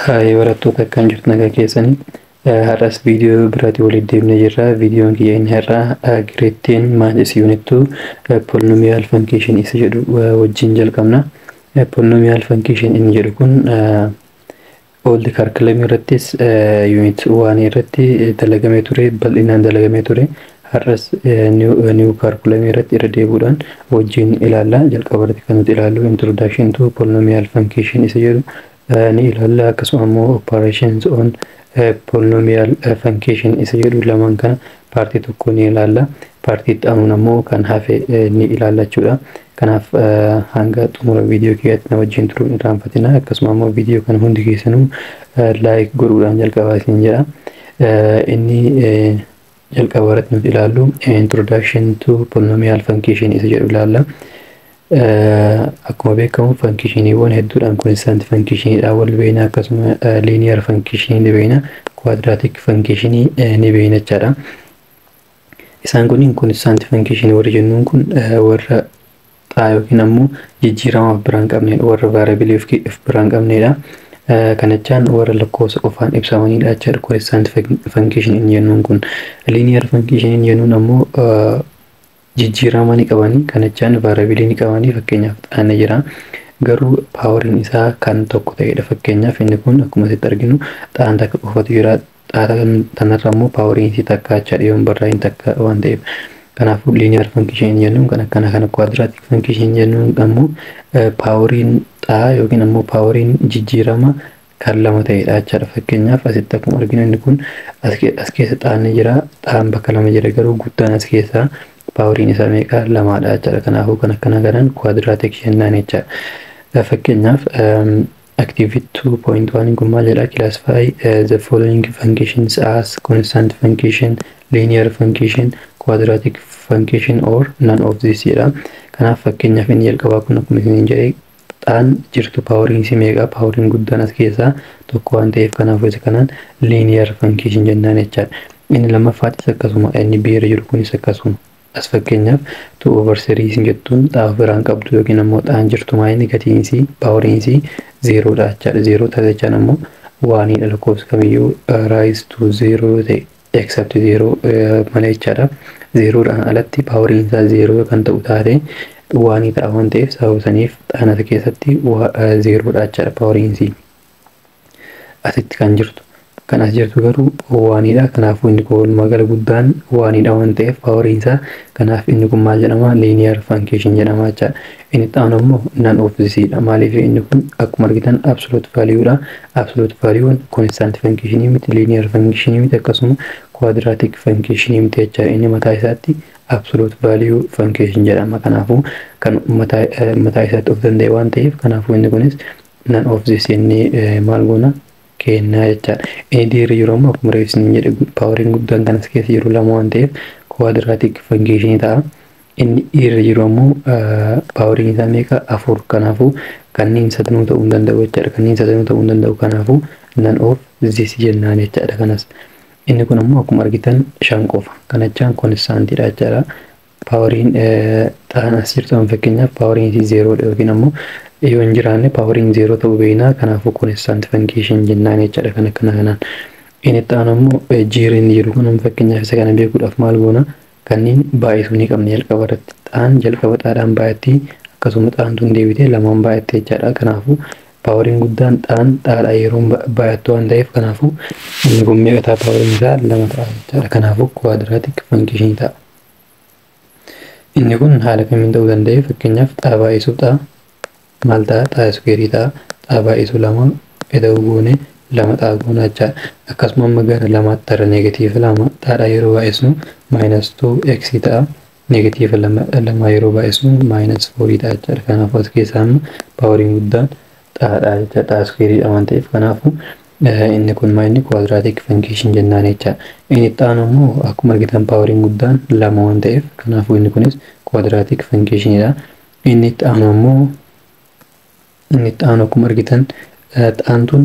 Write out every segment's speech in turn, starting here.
Hai barattoota akkam jirtu nagaa keessanii har'as viidiyoo biraatii waliin deemnee jirra. Viidiyoon kiyya inni har'aa gireettiin maatis yuunittuu poolinomiyaal fankeeshin isa jedhu wajjin jalqabna. Poolinomiyaal fankeeshin inni jedhu kun ooldi kaarkilamii irrattis yuunit waan irratti dalagamee ture, bal'inaan dalagamee ture. Har'as niiw kaarkilamii irratti irra deebuudhaan wajjin ilaalla. Jalqaba irratti kan nuti ilaallu introduction to poolinomiyaal fankeeshin isa jedhu ni ilaalla. Akkasuma immoo operations on polynomial function isa jedhu lamaan kana paartii tokko ni ilaalla. Paartii itti aanuun ammoo kan hafe ni ilaalla jechuudha. Kanaaf hanga xumura viidiyoo keenyaatti na wajjin turuun irraanfatina. Akkasuma immoo viidiyoo kana hundi keessanuu laayik godhuudhaan jalqabaa isin jedha. Inni jalqaba irratti nuti ilaallu introduction to polynomial function isa jedhu ilaalla. Akkuma beekamu fankishiniiwwan hedduudhaan konstant fankishiniidha wal beekna, akkasuma linear fankishinii ni beekna, quadratic fankishinii ni beekna jechaadha. Isaan kun konstant fankishinii warri jennuun kun warra xaa yookiin ammoo jijjiirama of biraan qabnedha, warra variable of biraan qabnedha. Kana jechaan warra lakkoofsa qofaan ibsamanidha jechaadha konstant fankishinii jennuun kun. Linear fankishinii jennuun ammoo jijjiirama ni qabani, kana jechaan variable ni qabani. Fakkeenyaaf xaan jira garuu paawariin isaa kan tokko ta'edha. Fakkeenyaaf inni kun akkuma asitti arginu xaan takka qofatu jira. Xaan tanarra immoo paawariin isii takka jechaadha yoon barraa'in takka waan ta'eef. Kanaafuu linear function jennuun kan akkana kana quadratic function jennuun ammoo paawariin xaa yookiin ammoo paawariin jijjiirama kan lama ta'edha jechaadha. Fakkeenyaaf asitti akkuma arginu inni kun as keessa xaan jira, xaan bakka lama jira garuu guddaan as keessaa paawariin isaa meeqa? Lamaadha jechaadha. Kanaafuu kan akkana kanaan quadratic jennaan jechaadha. Fakkeenyaaf activity 2.1 kun maal jedha? Classify the following functions as constant function, linear function, quadratic function or none of these jedha. Kanaaf fakkeenyaaf inni jalqabaa kun akkuma isin jedhe xaan jirtu paawariin isii meeqa? Paawariin guddaan as keessaa tokko waan ta'eef kanaafuu isa kanaan linear function jennaan jechaadha. Inni lammaffaattis akkasuma inni biira jiru kunis akkasuma. As fakkeenyaaf 2/3 isin jettuun xaa biraan qabdu yookiin ammoo xaan jirtu maayini gatiin isii paawariin isii 0dha jechaadha. 0 ta'e jechaan ammoo waanidha lakkoofsa kamiyyuu rise to 0 ta'e except 0 malee jechaadha. 0dhaan alatti paawariin isaa 0 kan ta'u taate waanii ta'a waan ta'eef sababa saniif xaanata keessatti 0dha jechaadha paawariin isii. Asitti kan jirtu kan as jirtu garuu waanidha. Kanaafuu inni kun magala guddaan waanidha waan ta'eef paawariin isaa. Kanaaf inni kun maal jedhama? Linear function jedhama jechaadha. Inni xaan ammoo none of these dha. Maaliif inni kun akkuma argitan absolute value dha. Absolute value constant function miti, linear function miti, akkasuma quadratic function miti jechaadha. Inni mataa isaatti absolute value function jedhama. Kanaafuu kan mataa isaatti of danda'e waan ta'eef kanaafuu inni kunis none of these inni maal goona? Kennaa jechaadha. Inni dhiirri jiru ammoo akkuma reefsin jedhe paawariin guddaan kan as keessa jiru lama waan ta'eef quadratic function ta'a. Inni dhiirri jiru ammoo paawariin isaa meeqa? 4. Kanaafuu kanneen sadanuu ta'uu hin danda'u jechaadha. Kanneen sadanuu ta'uu hin danda'u kanaafuu none of these jennaan jechaadha. Kanas inni kun ammoo akkuma argitan 5 qofa. Kana jechaan konstaantidha jechaadha. Paawariin xaan as jirtu fakkeenyaaf paawariin isii 0dha yookiin ammoo yoo hin jiraanne paawariin 0 ta'uu beekna. Kanaafuu constant function jennaan jechaadha. Kan akkana kanaan inni xaan ammoo jiirri inni jiru kun fakkeenyaaf isa kana beekuudhaaf maal goona? Kanneen baay'isuu ni qabna jalqaba irratti. Xaan jalqaba xaadhaan baay'atti, akkasuma xaan tun deebitee lamaan baay'atte jechaadha. Kanaafuu paawariin guddaan xaadhaa yeroo baay'attu waan ta'eef kanaafuu inni kun meeqa ta'a? Paawariin isaa 2 ta'a jechaadha. Kanaafuu quadratic function ta'a. Inni kun haala kamiin ta'uu danda'e? Fakkeenyaaf xaa baay'isuu ta'a maal ta'a? Xaa iskuweerii ta'a. Xaa baay'isuu 2 eda'uu goone 2 xaa goona jechaadha. Akkasuma amma gara 2tti tarra negatiiva 2 xaadhaa yeroo baay'isnu -2x ta'a. Negatiiva 2 yeroo baay'isnu -4 ta'a jechaadha. Kanaafuu as keessaa amma paawariin guddaan xaadhaa jechaadha. Xaa iskuweeriidha waan ta'eef kanaafuu inni kun maayini quadratic function jennaan jechaadha. Inni xaan ammoo akkuma argitan paawariin guddaan 2 waan ta'eef kanaafuu inni kunis quadratic functionidha. Inni xaan ammoo akkuma argitan xaan tun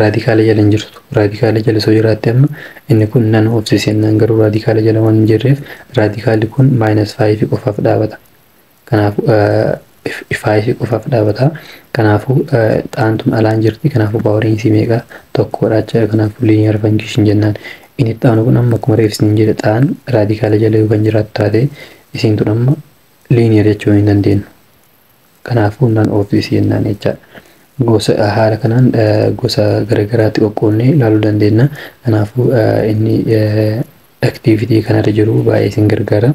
raadikaala jala hin jirtu. Raadikaala jala soo jiraatte amma inni kun none of these jennaan. Garuu raadikaala jala waan hin jirreef raadikaalli kun -5 qofaaf dhaabata. Kanaafuu 5 qofaaf dhaabata. Kanaafuu xaantun alaan jirti. Kanaafuu paawariin isii meeqa tokkodha jechuudha. Kanaafuu linear function jennaan. Inni xaanu kun amma akkuma reefsin jedhe xaan raadikaala jala yoo kan jiraatu taate isiin tun amma linear jechuu hin dandeenyu. Kanaafuu none of this jennaan jechuudha. Gosa haala kanaan gosa garagaraatti qoqqoodnee ilaaluu dandeenya. Kanaafuu inni activity kanarra jiru baay'ee isin gargaara.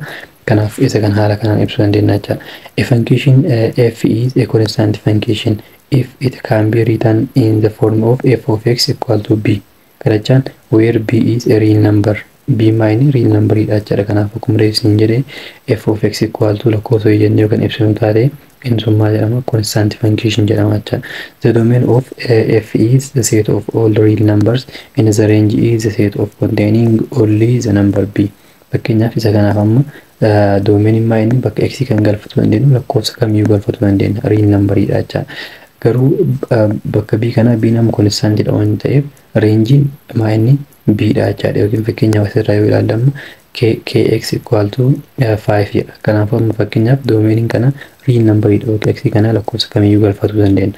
Kanaaf isa kan haala kanaan ibsuu dandeenya jechuudha. A function f is a constant function if it can be written in the form of f of x equal to b. Kana jechaan where b is a real number. B maayini real number dha jechuudha. Kanaaf akkuma reefsin jedhe f of x equal to lakkoofsa jennee kan ibsinu taate inni sun maal jedhama? Constant function jedhama jechuudha. The domain of f is the set of all real numbers and the range is the set of containing only the number b. Fakkeenyaaf isa kanaaf amma doomeen maayini bakka x kan galfatu dandeenyu lakkoofsa kamiyyuu galfatu dandeenya real number dha jechuudha. Garuu bakka b kana b nama constant dha waan ta'eef rangein maayini b dha jechuudha. Yookiin fakkeenyaaf asirraa yoo ilaalamu kx equal to 5 jedha. Kanaafuu amma fakkeenyaaf doomeen kana real number dha yookiin x kana lakkoofsa kamiyyuu galfatu dandeenya.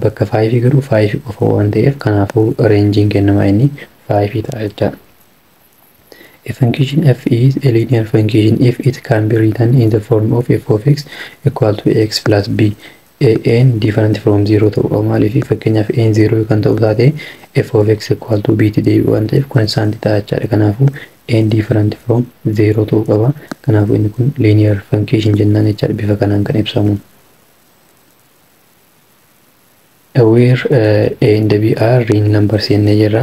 Bakka 5 garuu 5 qofa waan ta'eef kanaafuu rangein kennamaa inni 5 ta'a jechuudha. A function f is a linear function if it can be written in the form of f of x equal to x plus b. N different from 0 ta'uu qaba. Maaliif fakkeenyaaf n 0 kan ta'u taate f of x equal to b ti deebi'u waan ta'eef constant ta'a jechuudha. Kanaafuu n different from 0 ta'uu qaba. Kanaafuu inni kun linear function jennaan jechuudha. Bifa kanaan kan ibsamu. Where a and b are real numbers jennee jirra.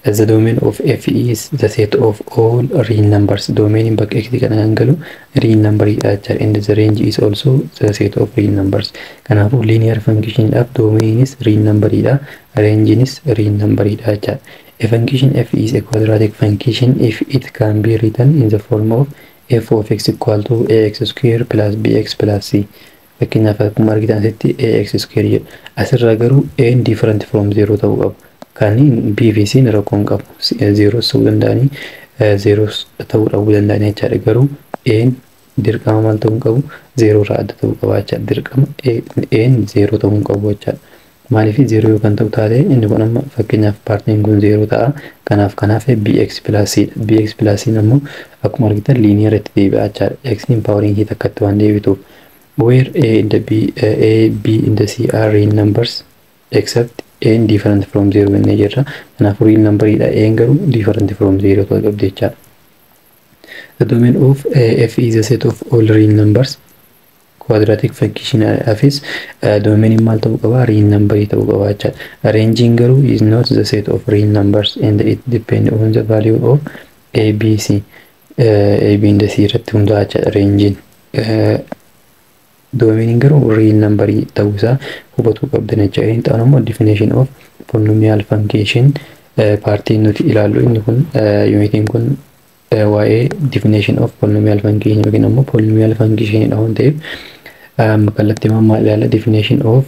The domain of f is the set of all real numbers. Domain bakka x kana kan galu real number dha jechuudha. And the range is also the set of real numbers. Kanaafuu linear function dhaaf domain is real number dha, range is real number dha jechuudha. A function f is a quadratic function if it can be written in the form of f of x equal to ax square plus bx plus c. Fakkeenyaaf akkuma argitan asitti ax square jedha. Asirraa garuu n different from 0 ta'uu qabu. Kan b fi c rakkoo hin qabu. 0 ta'uu danda'anii 0 ta'uu dhabuu danda'anii jechaadha. Garuu n dirqama maal ta'uu hin qabu? 0 irraa adda ta'uu qaba jechaadha. Dirqama n 0 ta'uu hin qabu jechaadha. Maaliif 0 yoo kan ta'u taate inni kun amma fakkeenyaaf paartiin kun 0 ta'a. Kanaaf bx plus c dha. Bx plus c ammoo akkuma argitan linear itti deebi'a jechaadha. X in powering hii takkatti waan deebituuf. Where a and b and c are real numbers except n different from 0 jennee jirra. Kanaafuu real number dha. N garuu different from 0 ta'uu qabdi jechaadha. The domain of f is a set of all real numbers. Quadratic function is domain maal ta'uu qaba? Real number ta'uu qaba jechaadha. Ranging garuu is not the set of real numbers and it depends on the value of a, b, c. A, b and c irratti hundaa'a jechaadha ranging. Domain garuu real number ta'uusaa hubatuu qabdan jechuudha. Inni ta'an immoo definition of polynomial function paartiin nuti ilaallu inni kun unitiin kun waa'ee definition of polynomial function yookiin immoo polynomial function dha waan ta'eef kallattii maal ilaalla definition of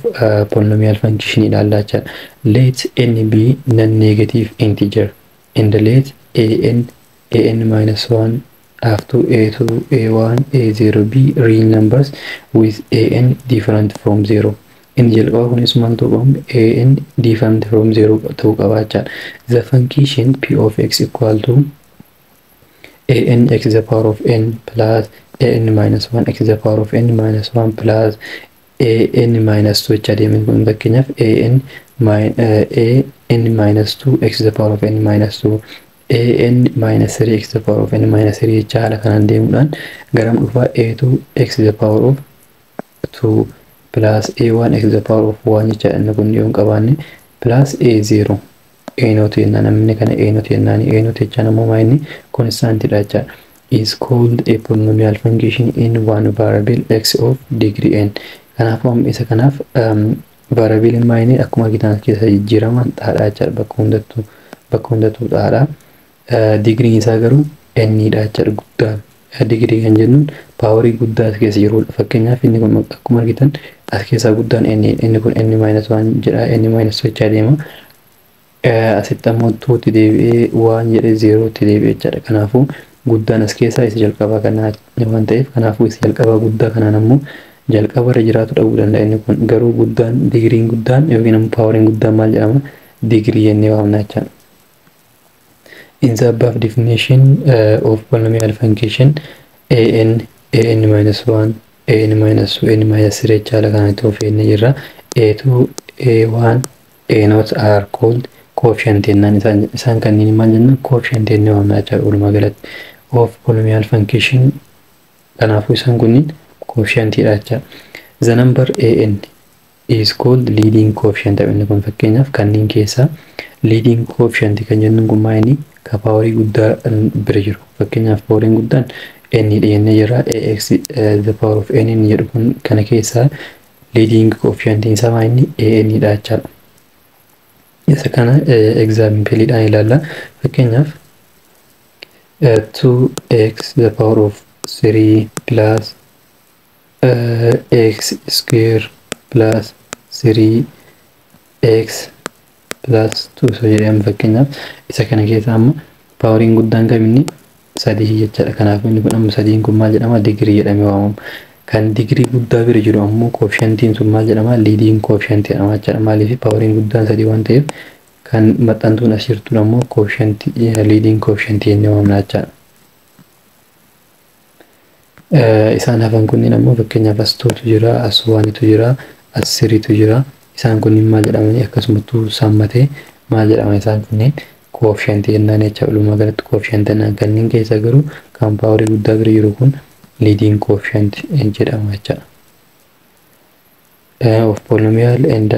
polynomial function ilaallaa jechuudha. Let n be non-negative integer and let an minus 1 after a2, a1, a0 be real numbers with an different from 0. In jalqaba kunis maal ta'uu qabu? An different from 0 ta'uu qaba jechaadha. The function p of x equal to an x to the power of n plus an minus 1 x to the power of n minus 1 plus an minus 2 jecha deemin kun fakkeenyaaf an minus 2 x to the power of n minus 2 an minus 3 x to the power of n minus 3 jecha haala kanaan deemuudhaan garam dhufaa a2 x to the power of 2 plus a1 x to the power of 1 jecha inni kun yoo hin qabaanne plus a0 a0 jennaan namni kana a0 jennaan a0 jechaan ammoo maayinni constant dha jecha is called a polynomial function in one variable x of degree n. Kanaafuu isa kanaaf variable maayinni akkuma argitan keessa jijjiiraman dhaadhaa jecha bakka hundattuu dhaadhaa. Degree isaa garuu n dha jecha guddaan. Degree kan jennuun paawarii guddaa as keessa jirudha. Fakkeenyaaf inni kun akkuma argitan as keessaa guddaan inni kun n minus 1 jedha n minus 2 jechaa deema. Asitti ammoo 2 tti deebi'ee 1 jedhee 0 tti deebi'ee jechaadha. Kanaafuu guddaan as keessaa isa jalqabaa kanaa waan ta'eef kanaafuu isa jalqabaa guddaa kanaan ammoo jalqaba irra jiraatu dhabuu danda'a inni kun garuu guddaan digriin guddaan yookiin immoo paawariin guddaan maal jedhama digrii jennee waamna jechuudha. In the above definition of polynomial function an minus 1 an minus 2 an minus 3 jechaadha kanatti of eenne jirra. A2 A1 A0 are called coefficient jennaan isaan kanneen maal jenna coefficient jennee waamna jechaadha walumaa galatti of polynomial function kanaafuu isaan kunniin coefficient dha jechaadha. The number an is called leading coefficient inni kun fakkeenyaaf kanneen keessaa leading coefficient kan jennuun kun maal inni ka paawarii guddaa bira jiru fakkeenyaaf paawariin guddaan n dha jennee jirra ax the power of n inni jedhu kun kana keessaa leading coefficient isaa maal inni an dha jechaadha. Isa kana example dhaan ilaalla fakkeenyaaf 2x the power of 3 plus x square plus 3x plus 2 so jedhama fakkeenyaaf isa kana keessa amma paawariin guddaan qabni 3 jechaadha. Kanaaf inni kun amma 3 kun maal jedhama digrii jedhamee waamama. Kan digrii guddaa bira jiru ammoo coefficientiin sun maal jedhama leading coefficient jedhama jechaadha. Maaliif paawariin guddaan 3 waan ta'eef kan maxxantuun as jirtu ammoo coefficient leading coefficient jennee waamna jechaadha. Isaan hafan kunniin ammoo fakkeenyaaf as 2tu jira as 1tu jira as 3tu jira isaan kunniin maal jedhamanii akkasumattuu sammatee maal jedhama isaan kunniin coefficient jennaan jecha walumaa galatti coefficient jennaan kanneen keessa garuu kan paawarii guddaa bira jiru kun leading coefficient jedhama jecha. Of polynomial and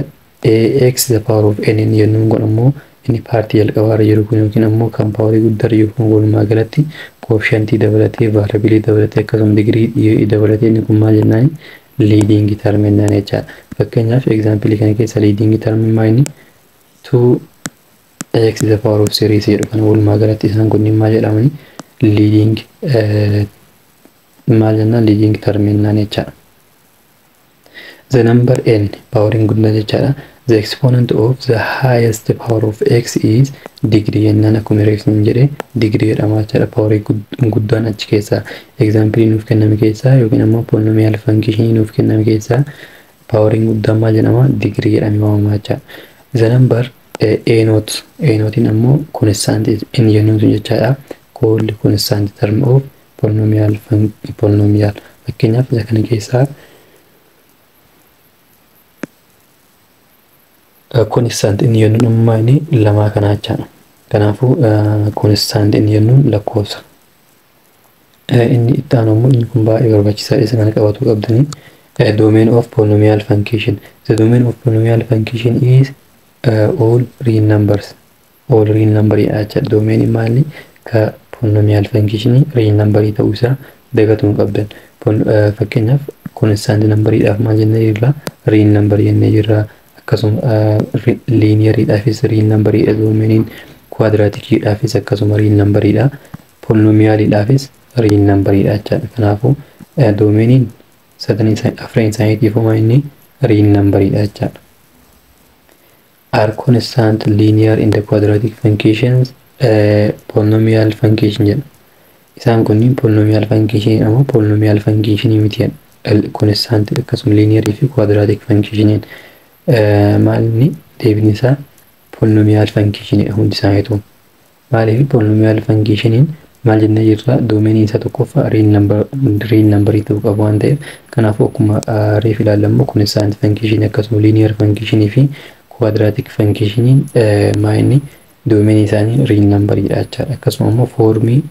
ax the power of n jennuun kun ammoo inni paartii jalqabaarra jiru kun yookiin ammoo kan paawarii guddaa jiru kun walumaa galatti coefficient dabalatee variability dabalatee akkasuma digrii dabalatee inni kun maal jennaan leading term jennaan jechaadha. Fakkeenyaaf example kana keessa leading term maal inni 2x the power of 3 jedhu kana walumaa galatti isaan kunniin maal jedhamani leading maal jennaan leading term jennaan jechaadha. The number n powering guddaa jechaadha. The exponent of the highest power of x is degree jennaan akkuma reefsin jedhe degree jedhama jechaadha. Paawarii guddaan achi keessaa example nuuf kenname keessaa yookiin ammoo polynomial function nuuf kenname keessaa paawariin guddaan maal jedhama degree jedhamee waamama jechaadha. The number a0 ammoo constant inni jennuun sun jechaadha called constant term of polynomial fakkeenyaaf isa kana keessaa constant inni jennuun ammoo inni lamaa kana jechaadha. Kanaafuu constant inni jennuun lakkoofsa inni itti aanu ammoo inni kun baay'ee barbaachisaadha isa kana qabatu qabdanii. Domain of polynomial function. The domain of polynomial function is all real numbers. All real number jechaadha. Domain maali ka polynomial function real number ta'uu isaa dagatuun qabdan. Fakkeenyaaf constant number dhaaf maal jennee jirra real number jennee jirra. Akkasuma linear dhaafis real number dha domainiin quadratic dhaafis akkasuma real number dha polynomial dhaafis real number dha jechaadha. Kanaafuu domainiin afreen isaaniitiif inni real number dha jechaadha. Are constant linear in the quadratic functions polynomial function jedha. Isaan kunniin polynomial function ammoo polynomial function miti constant akkasuma linear fi quadratic function maalni deebiin isaa polynomial function hundi isaaniitu. Maaliif polynomial function maal jennee jirra domain isa tokkoffaa real number ta'uu qabu waan ta'eef kanaafuu akkuma reef ilaallamu constant function akkasuma linear function fi quadratic function maalni domain isaanii real number dha jechaadha. Akkasuma immoo formii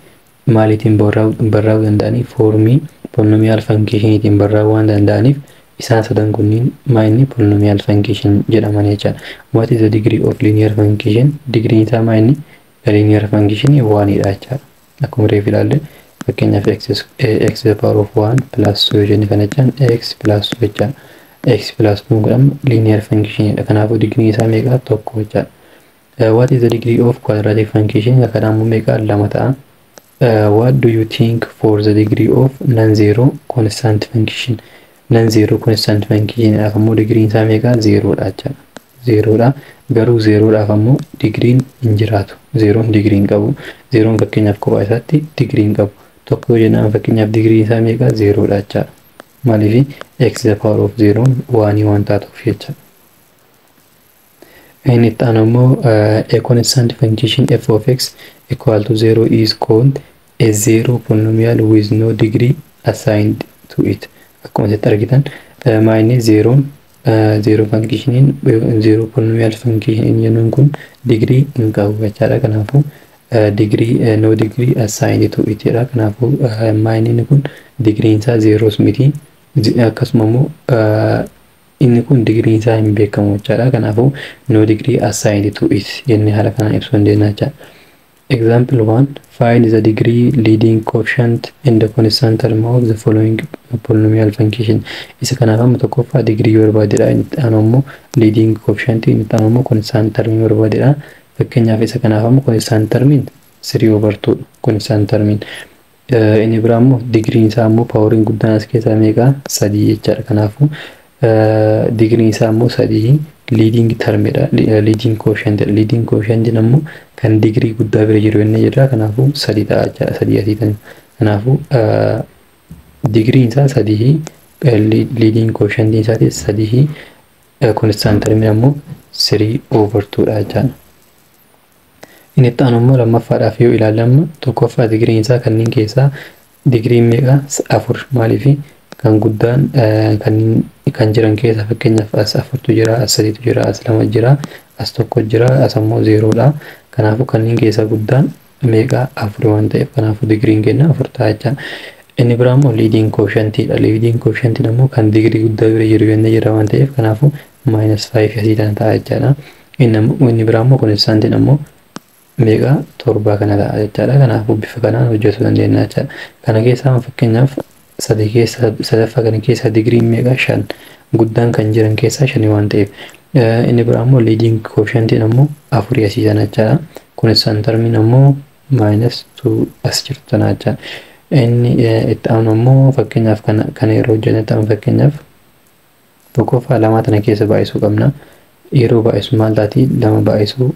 maaliitiin barraa'uu danda'anii formii polynomial function itiin barraa'uu waan danda'aniif isaan sadan kunniin maalni polynomial function jedhaman jechaadha. What is the degree of linear function? Degree isaa maalni linear function 1 dha jechaadha. Akkuma reef ilaalle fakkeenyaaf x the power of 1 plus 2 jennee kana jechaan x plus 2 jechaadha. X plus 2 godhamu linear function dha. Kanaafuu degree isaa meeqa tokko jechaadha. What is the degree of quadratic function? Akkadaamu meeqa lama ta'a. What do you think for the degree of non-zero constant function? Non-zero constant function dhaaf ammoo degree isaa meeqa 0 dha jechaadha. 0 dha garuu 0 dhaaf ammoo degree hin jiraatu. 0 degree hin qabu. 0 fakkeenyaaf kophaa isaatti degree hin qabu. Tokko yoo jennaan fakkeenyaaf degree isaa meeqa 0 dha jechaadha. maaliif x the power of 0 1 waan taatuuf jecha. Inni itti aanu immoo a constant function f of x equal to 0 is called a zero polynomial with no degree assigned to it. Akkuma asitti argitan maayini zero functioniin zero polynomial function jennuun kun degree hin qabu jechaadha. Kanaafuu degree no degree assigned to it jedha. Kanaafuu maayiniin kun degreein isaa zeros miti. Akkasuma immoo inni kun degreein isaa hin beekamu jechaadha. Kanaafuu no degree assigned to it jennee haala kanaan ibsuu dandeenya jechaadha. Example 1. Find the degree leading coefficient in the constant term of the following polynomial function. Isa kanaaf amma tokkoffaa degree barbaadedha. Inni itti aanu immoo leading coefficient, inni itti aanu immoo constant term barbaadedha. Fakkeenyaaf isa kanaaf amma constant termiin 3/2 constant termiin. Inni biraa immoo degree isaa immoo poweriin guddaan as keessaa meeqa? 3 jechaadha. Kanaafuu degree isaa immoo 3 leading termidha. Leading coefficient ammoo kan degree guddaa bira jiru inni jedha. Kanaafuu 3 ta'a jechaadha. 3 asii tan. Kanaafuu degree isaa 3 leading coefficient isaati 3 constant termiin ammoo 3/2 dha jechaadha. Inni itti aanu immoo lammaffaadhaaf yoo ilaallamu tokkoffaa degree isaa kanneen keessaa degree meeqa? 4. maaliif kan guddaan kan jiran keessa fakkeenyaaf as 4tu jira, as 3tu jira, as 2 jira, as 1 jira, as ammoo 0 dha. Kanaafuu kanneen keessa guddaan meeqa? 4 waan ta'eef kanaafuu digriin kenna 4 ta'a jecha. Inni biraa immoo leading coefficient dha. Leading coefficient ammoo kan digrii guddaa bira jiru yennee jira waan ta'eef kanaafuu -5 asii ta'a jechaadha. Inni biraa immoo constant ammoo meeqa? 7 kana ta'a jechaadha. Kanaafuu bifa kanaan hojjetuu dandeenya jechaadha. Kana keessaa fakkeenyaaf sadaffaa kana keessa digriin meeqa? 5 guddaan kan jiran keessaa 5 waan ta'eef. Inni biraa immoo leading coefficient ammoo 4 asii sana jechaadha. Constant termiin ammoo -2 as jirtu sana jechaadha. Inni itti aanu ammoo fakkeenyaaf kana yeroo hojjennetti amma fakkeenyaaf tokkoffaa lamaa tana keessa baay'isuu qabna. Yeroo baay'isu maal taati? 2 baay'isuu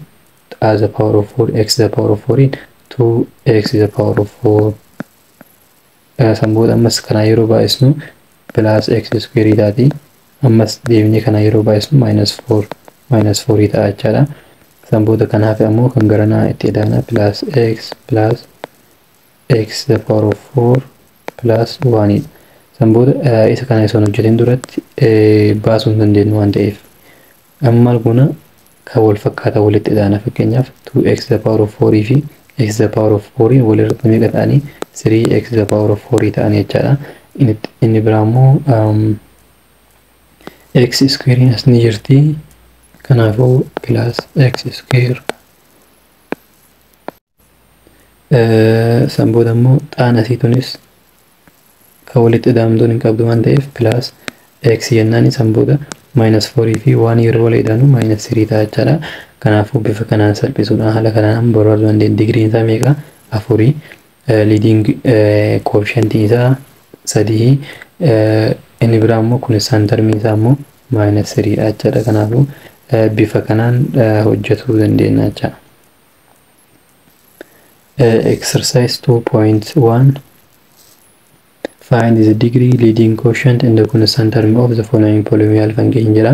as the power of 4 x the power of 4 2 x the power of 4 sanboota ammas kana yeroo baay'isnu plus x square taati. Ammas deemnee kana yeroo baay'isnu -4 ta'a jechaadha. Sanboota kanaaf ammoo kan garanaa itti edaana plus x the power of 4 plus 1. Sanboota isa kana osoo hojjetin duratti baasuu hin dandeenyu waan ta'eef amma kuna kan wal fakkaata walitti edaana. Fakkeenyaaf 2x the power of 4 fi x the power of 4 walirratti meeqa ta'anii 3x the power of 4 ta'anii jechaadha. Inni biraa immoo x square as ni jirti. Kanaafuu plus x square sanboota immoo xaan asiitunis kan walitti edaamtuun hin qabdu waan ta'eef plus x jennaan sanboota -4 fi 1 yeroo wal edaanu -3 ta'a jechaadha. Kanaafuu bifa kanaan salphisuudhaan haala kanaan barbaaduu dandeenya. Digriin isaa meeqa? 4. Leading coefficient isaa 3. Inni biraa immoo constant termiin isaa immoo -3 dha jechaadha. Kanaafuu bifa kanaan hojjetuu dandeenya jechaadha. Exercise 2.1 Find the degree leading coefficient in the constant term of the following polynomial function jedha.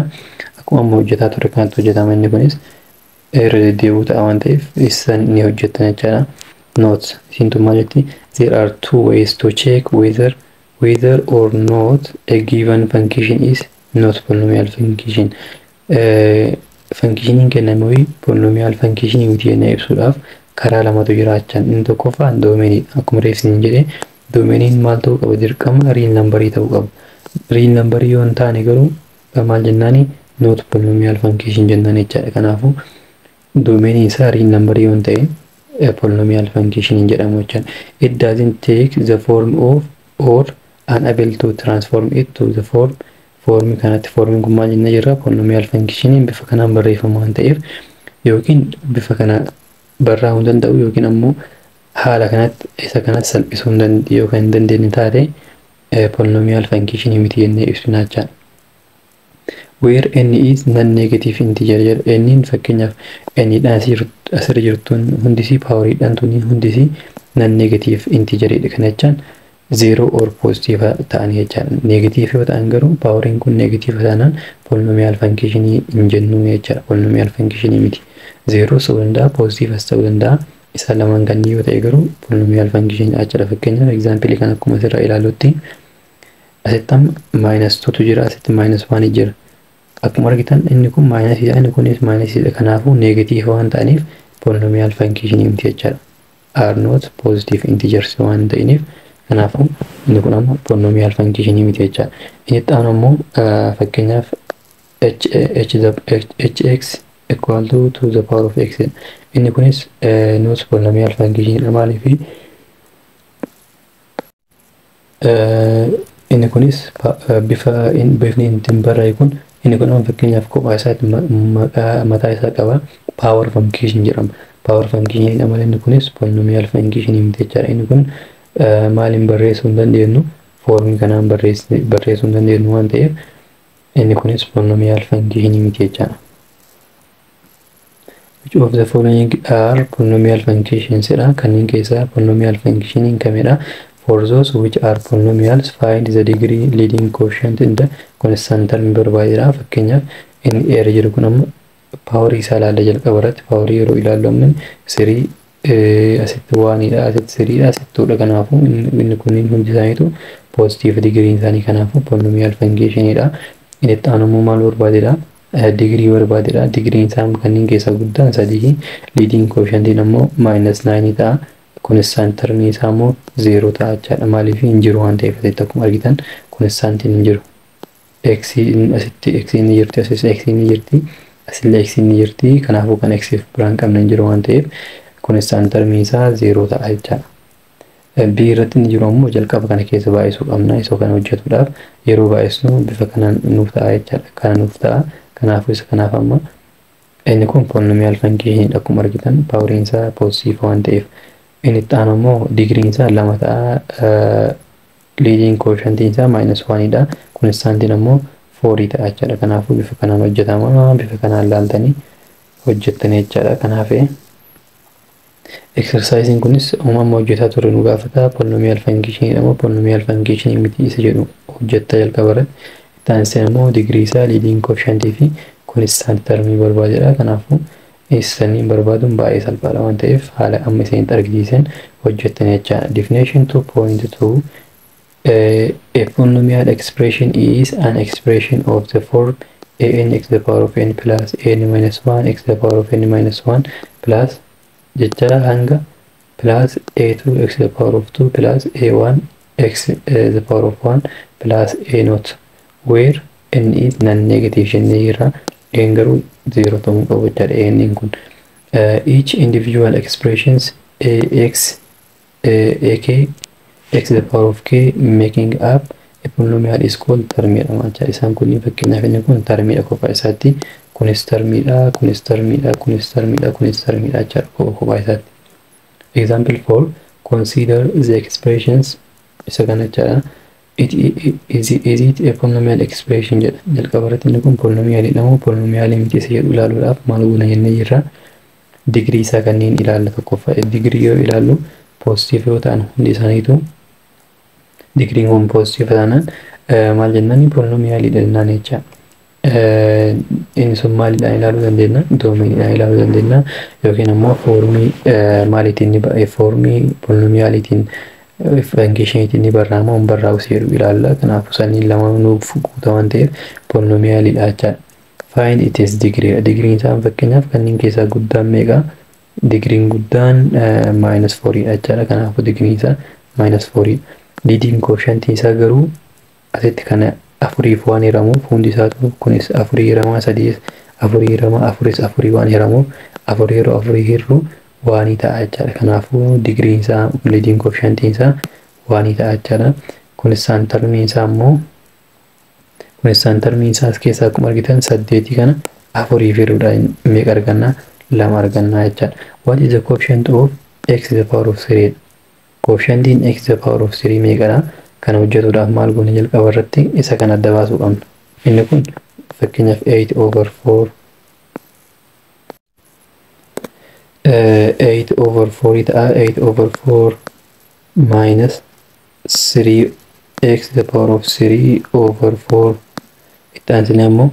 Akkuma amma hojjetaa ture kanatti hojjetama inni kunis irra deddeebi'uu ta'a waan ta'eef isaan ni hojjetan jechaadha. Note isintu maal jetti? There are two ways to check whether or not a given function is not polynomial function. Functioniin kenname polynomial function miti jennee ibsuudhaaf karaa lamatu jiraachan. Inni tokkoffaan doomeniidha. Akkuma reefsiin jedhee doomeniin maal ta'uu qaba? Dirqama real numberii ta'uu qaba. Real numberii yoo hin taane garuu maal jennaani? Not polynomial function jennaan jechaadha. Kanaafuu doomeniin isaa real numberii yoo hin ta'e polynomial function jedhamu jechaadha. It doesn't take the form of or unable to transform it to the form kanatti. Formiin kun maal jenna jirra? Polynomial function bifa kanaan barreeffamu waan ta'eef yookiin bifa kana barraa'uu danda'u yookiin ammoo haala kanatti isa kanatti salphisuu yookaan hin dandeenye taate polynomial function miti jennee ibsina jechaadha. Where n is non-negative integer jedha. N fakkeenyaaf n dhaan asirra jirtuun hundisii poweriidhaan tuni hundisii non-negative integer jedha. Kana jechaan 0 or positive ta'anii jechaadha. Negative yoo ta'an garuu paawariin kun negative taanaan polynomial function hin jennu jechaadha. Polynomial function miti. 0 ta'uu danda'a, positive ta'uu danda'a. Isa lamaan kanneen yoo ta'e garuu polynomial function jechaadha. Fakkeenyaaf example kan akkuma asirraa ilaalutti asitti -2 jira, asitti -1 jira. Akkuma argitan inni kun -dha, inni kunis -dha. Kanaafuu negative waan ta'aniif polynomial function miti jechaadha. Are not positive integers waan ta'iniif kanaafuu inni kun ammoo polynomial function miti jechaadha. Inni itti aanu ammoo fakkeenyaaf hx equal to the power of x. Inni kunis not polynomial function dha. Maaliif inni kunis bifni ittiin barraa'e kun inni kun fakkeenyaaf kophaa isaatti mataa isaa qaba. Power function jedhama. Power function dha malee inni kunis polynomial function miti jechaadha. Inni kun maaliin barreessuu hin dandeenyu, foormii kanaan barreessuu hin dandeenyu waan ta'eef inni kunis polynomial function miti jechaadha. Which of the following are polynomial functions jedha. Kanneen keessaa polynomial function kamidha? For those which are polynomials, find the degree, leading quotient in the constant term barbaadira. Fakkeenyaaf inni eerre jiru kun ammoo paawarii isaa ilaalla jalqaba irratti. Paawarii yeroo ilaallu ammoo sirii asitti 1dha, asitti 3dha, asitti 2dha. Kanaafuu inni kunniin hundi isaaniitu positive degree isaanii, kanaafuu polynomial function dha. Inni itti aanu ammoo maal barbaadira? Degree barbaadira. Degree isaa kanneen keessaa guddaan 3. Leading quotient ammoo -9 ta'a. Constant term isaa ammoo 0 ta'a jechaadha. Maaliif hin jiru waan ta'eef asitti akkuma argitan constant hin jiru. X asitti x ni jirti, asitti x ni jirti, asillee x ni jirti. Kanaafuu kan x biraan qabna hin jiru waan ta'eef constant term isaa 0 ta'a jechaadha. B irratti ni jiru ammoo jalqaba kana keessa baay'isuu qabna. Isa kana hojjetuudhaaf yeroo baay'isnu bifa kanaan nuuf ta'a jechaadha. Kana nuuf ta'a. Kanaafuu isa kanaaf amma inni kun polynomial function dha. Akkuma argitan paawariin isaa positive waan ta'eef. Inni itti aanu ammoo digriin isaa 2 ta'a. Leading quotient isaa -1 dha. Constant ammoo 4 ta'a jechaadha. Kanaafuu bifa kanaan hojjetama. Bifa kanaan laaltanii hojjettanii jechaadha. Kanaaf exercising kunis uumama hojjetaa ture nu gaafata. Polynomial function ammoo polynomial function miti isa jedhu hojjetta jalqaba irratti. Itti aansee ammoo digrii isaa, leading quotient fi constant term barbaadudha. Kanaafuu isaniin barbaaduun baay'ee salphaadha waan ta'eef haala amma isinitti argisiisan hojjettanii jechaadha. Definition 2.2 a polynomial expression is an expression of the form an x to the power of n plus n minus 1 x to the power of n minus 1 plus jecha hanga plus a2 x to the power of 2 plus a1 x to the power of 1 plus a naught where n is non-negative jennee jirra. N garuu 0 ta'uu qabu jechaadha. N kun each individual expressions x ak x to the power of k making up a polynomial is called termidha jechaadha. Isaan kun fakkeenyaaf inni kun termidha kophaa isaatti. Kunis termidha, kunis termidha, kunis termidha, kunis termidha jechaadha kophaa isaatti. Example 4 consider the expressions isa kana jechaadha. Is it a polynomial expression jedha. Jalqaba irratti inni kun polynomial jedhamu. Polynomial miti isa jedhu ilaaluudhaaf maal goona jennee jirra. Digrii isaa kanneen ilaalla tokkoffaa. Digrii yoo ilaallu positive yoo ta'an hundi isaaniitu digriin kun positive taanaan maal jennaan polynomial jennaan jecha. Inni sun maalidhaan ilaaluu dandeenya? Doomeeniidhaan ilaaluu dandeenya yookiin ammoo foormii maaliitiin ni ba'e, foormii polynomialiitiin function ni barraama on barraa'u jedhu ilaalla. Kanaafuu saniin lama nuuf guutaa waan ta'eef polynomialidha jechaadha. Find its degree. Digriin isaa fakkeenyaaf kanneen keessaa guddaan meeqa? Digriin guddaan -4 jechaadha. Kanaafuu digriin isaa -4. Leading quotient isaa garuu asitti kana 4 waan hiramuuf hundi isaatu kunis 4 hiramaa 3 4 hiramaa 4 waan hiramuuf 4 yeroo 4 hirru waan ta'a jechaadha. Kanaafuu digriin isaa leading quotient isaa waan ta'a jechaadha. Constant term isaa ammoo constant term isaa as keessaa akkuma argitan 8 kana 4 hirruudhaan meeqa arganna? 2 arganna jechaadha. What is the quotient of x to the power of 3? Quotientiin x to the power of 3 meeqadha? Kana hojjetuudhaaf maal goone jalqaba irratti isa kana adda baasuu qabna. Inni kun fakkeenyaaf 8/4 8/4 ta'a. 8/4 minus 3x to the power of 3 over 4 itti aansine ammoo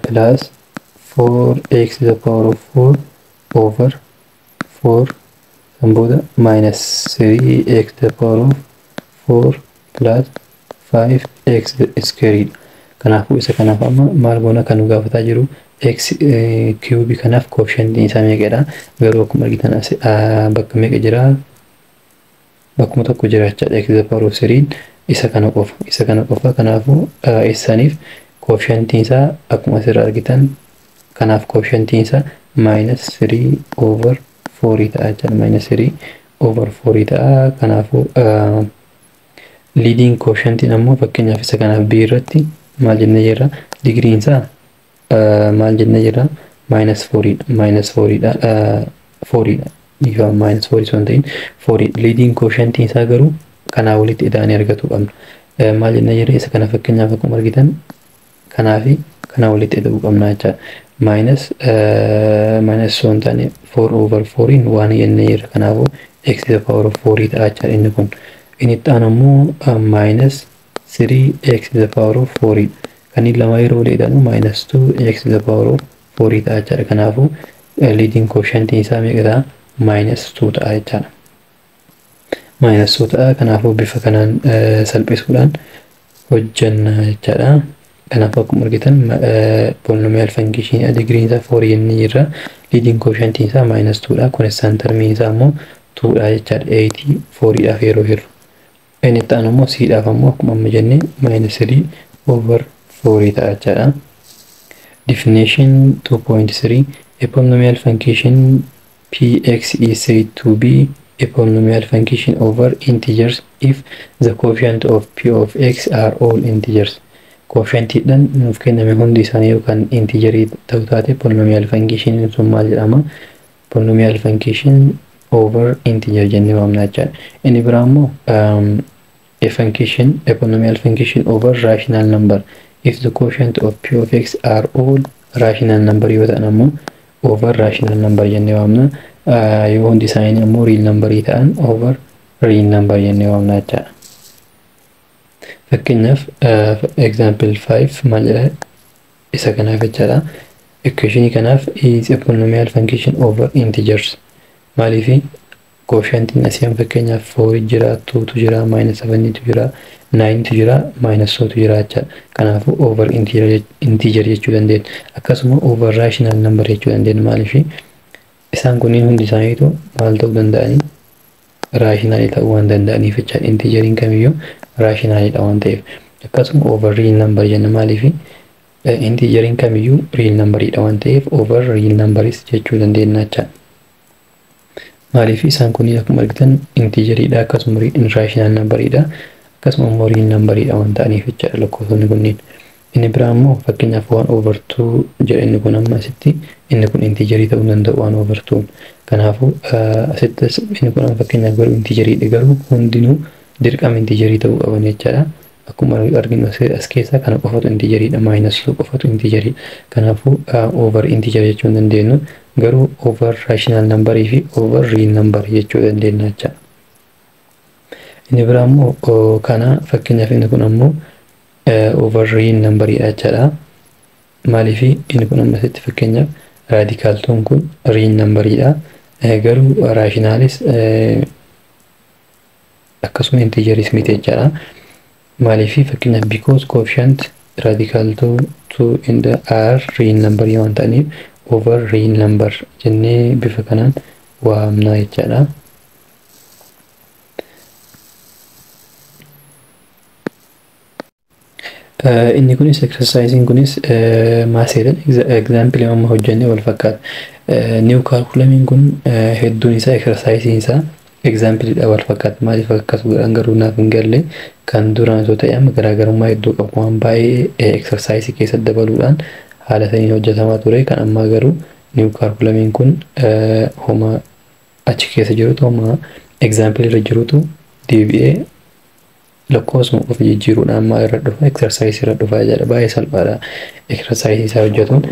plus 4x to the power of 4 over 4 kan booda minus 3x to the power of 4 plus 5x squared. Kanaafuu isa kanaaf amma maal goona kan nu gaafataa jiru x cube kanaaf coefficient isaa meeqadha? Garuu akkuma argitan bakka meeqa jira? Bakkuma tokko jira jechaadha. X to the power of 3 isa kana qofa. Kanaafuu isaaniif coefficient isaa akkuma asirraa argitan kanaaf coefficient isaa minus 3 over 4 ta'a jechaadha. Minus 3 over 4 ta'a. Kanaafuu leading coefficient ammoo fakkeenyaaf isa kanaaf b irratti maal jennee jirra? Digriin isaa maal jennee jirra? minus 4 minus 4 minus 4 sun ta'in 4 leading coefficient isaa garuu kanaa walitti ida'anii argatu qabna. Maal jennee jirra? Isa kana fakkeenyaaf akkuma argitan kanaafi kana walitti ida'uu qabna jechaadha. minus sun taane 4 over 4 waan jennee jirra. Kanaafuu x to the power of 4 ta'a jechaadha inni kun. Inni itti aanu ammoo minus 3x to the power of 4 kan inni lama yeroo waliidhaanu minus 2x to the power of 4 ta'a jechaadha. Kanaafuu leading coefficient isaa meeqa ta'a? minus 2 ta'a jechaadha. minus 2 ta'a. Kanaafuu bifa kanaan salphisuudhaan hojjanna jechaadha. Kanaafuu akkuma argitan polynomial function digriin isaa 4 jennee jirra. Leading coefficient isaa minus 2 dha. Constant term isaa ammoo 2 dha jechaadha. 84 dhaaf yeroo hirru. Inni itti aanu ammoo c dhaaf ammoo akkuma amma jennee minus 3 over 4 ta'a jechaadha. Definition 2.3 a polynomial function px is said to be a polynomial function over integers if the coefficient of p of x are all integers. Coefficient dhan nuuf kenname hundi isaanii yookaan integerii ta'uu taate polynomial function sun maal jedhama? Polynomial function over integer jennee waamna jechaadha. Inni biraa ammoo a polynomial function over rational number if the coefficient of p of x are all rational number yoo ta'an ammoo over rational number jennee waamna. Yoo hundi isaanii ammoo real number ta'an over real number jennee waamna jechaadha. Fakkeenyaaf example 5 maal jedha? Isa kanaaf jechaadha. Equation kanaaf is a polynomial function over integers. Maaliifi coefficient asiin fakkeenyaaf 4 jira, 2 tu jira, minus 7 tu jira, 9 tu jira, minus 2 tu jira jechaadha. Kanaafuu over integer jechuu dandeenya. Akkasuma over rational number jechuu dandeenya. Maaliifi isaan kunniin hundi isaaniitu maal ta'uu danda'anii? Rational ta'uu waan danda'aniif jechaadha. Integeriin kamiyyuu rational dha waan ta'eef. Akkasuma over real number jenna. Maaliifi integeriin kamiyyuu real number dha waan ta'eef over real numbers jechuu dandeenya jechaadha. Maaliifi isaan kunniin akkuma argitan integeriidha akkasuma rational numberidha akkasuma immoo real numberidha waan ta'aniif jechaadha lakkoofsonni kunniin. Inni biraa immoo fakkeenyaaf 1 over 2 jedha inni kun amma asitti inni kun integerii ta'uu danda'u 1 over 2. Kanaafuu asitti inni kun fakkeenyaaf garuu integeriidha garuu hundinuu dirqama integerii ta'uu qaban jechaadha. Akkuma arginu as keessaa kana qofatu integeriidha minus 2 qofatu integeriidha. Kanaafuu over integer jechuu hin dandeenyu garuu over rational number fi over real number jechuu dandeenya jechaadha. Inni biraa immoo kana fakkeenyaaf inni kun ammoo over real number jechaadha. Maaliifi inni kun amma asitti fakkeenyaaf radical tuun kun real number dha. Garuu rationalis akkasuma integeris miti jechaadha. Maaliifi fakkeenyaaf because coefficient radical 2 in the are real number waan ta'aniif over real number jennee bifa kanaan waamna jechaadha. Inni kunis exercising kunis maaseedhan example amma hojjannee wal fakkaata. New calculamiin kun hedduun isaa exercising isaa example dha wal fakkaata. Maaliif akkas godhan garuu naaf hin galle kan duraan osoo ta'e amma garaagarummaa hedduu qabu waan baay'ee exercise keessatti dabaluudhaan haala saniin hojjetamaa ture. Kan ammaa garuu new calculamiin kun homa achi keessa jirutu homa example irra jirutu deebi'ee lakkoofsuma qofa jijjiiruudhaan amma irra dhufa exercise irra dhufa jedha. Baay'ee salphaadha exercise isaa hojjetuun.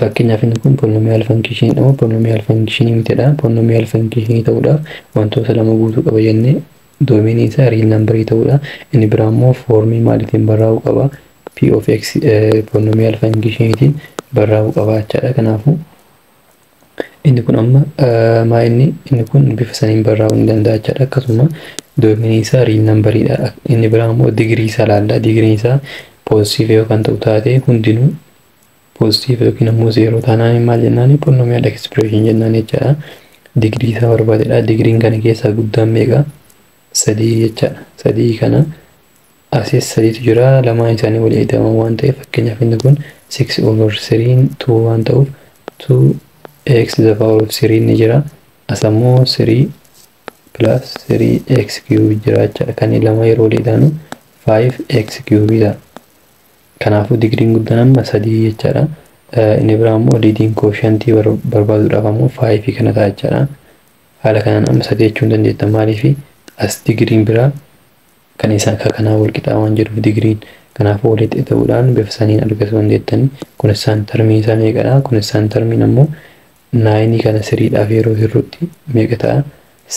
Fakkeenyaaf inni kun polynomial function dha. Polynomial function mitidha. Polynomial function ta'uudhaaf wantoota lama guutuu qaba jennee doomeenii isaa real number ta'uudha. Inni biraa immoo foormii maaliitiin barraa'uu qaba? P of x polynomial functionitiin barraa'uu qaba jechaadha. Kanaafuu inni kun amma inni kun bifa saniin barraa'uu ni danda'a jechaadha. Akkasuma doomeenii isaa real number'idha. Inni biraa immoo digirii isaa laalla. Digiriin isaa positive yookaan ta'u taate hundinuu positive yookiin immoo 0 taanaan maal jennaan? Polynomial expression jennaan jechaadha. Digirii isaa barbaadedha. Digiriin kana keessaa guddaan meeqa? 3 jechaadha. 3 kana asis 3tu jira. Lamaan isaanii walii eedaman waan ta'eef fakkeenyaaf inni kun 6 over 3 2 waan ta'uuf 2x the power of 3 ni jira. Asammoo 3 plus 3x cube jira jechaadha. Kan lama yeroo walii eedanu 5x cube dha. Kanaafuu digiriin guddaan amma 3 jechaadha. Inni biraa immoo leading quotient barbaaduudhaaf ammoo 5 kana ta'a jechaadha. Haala kanaan amma 3 jechuun dandeetta. Maaliif as digiriin biraa kan isaan kanaa wal qixaa waan jedhuuf digiriin kanaafuu walitti ta'uudhaan bifa saniin argachuu dandeettani. Kun isaan termii isaa meeqadha? Kun isaan termiin ammoo 9 kana 3dhaaf yeroo hirrutti meeqa ta'a?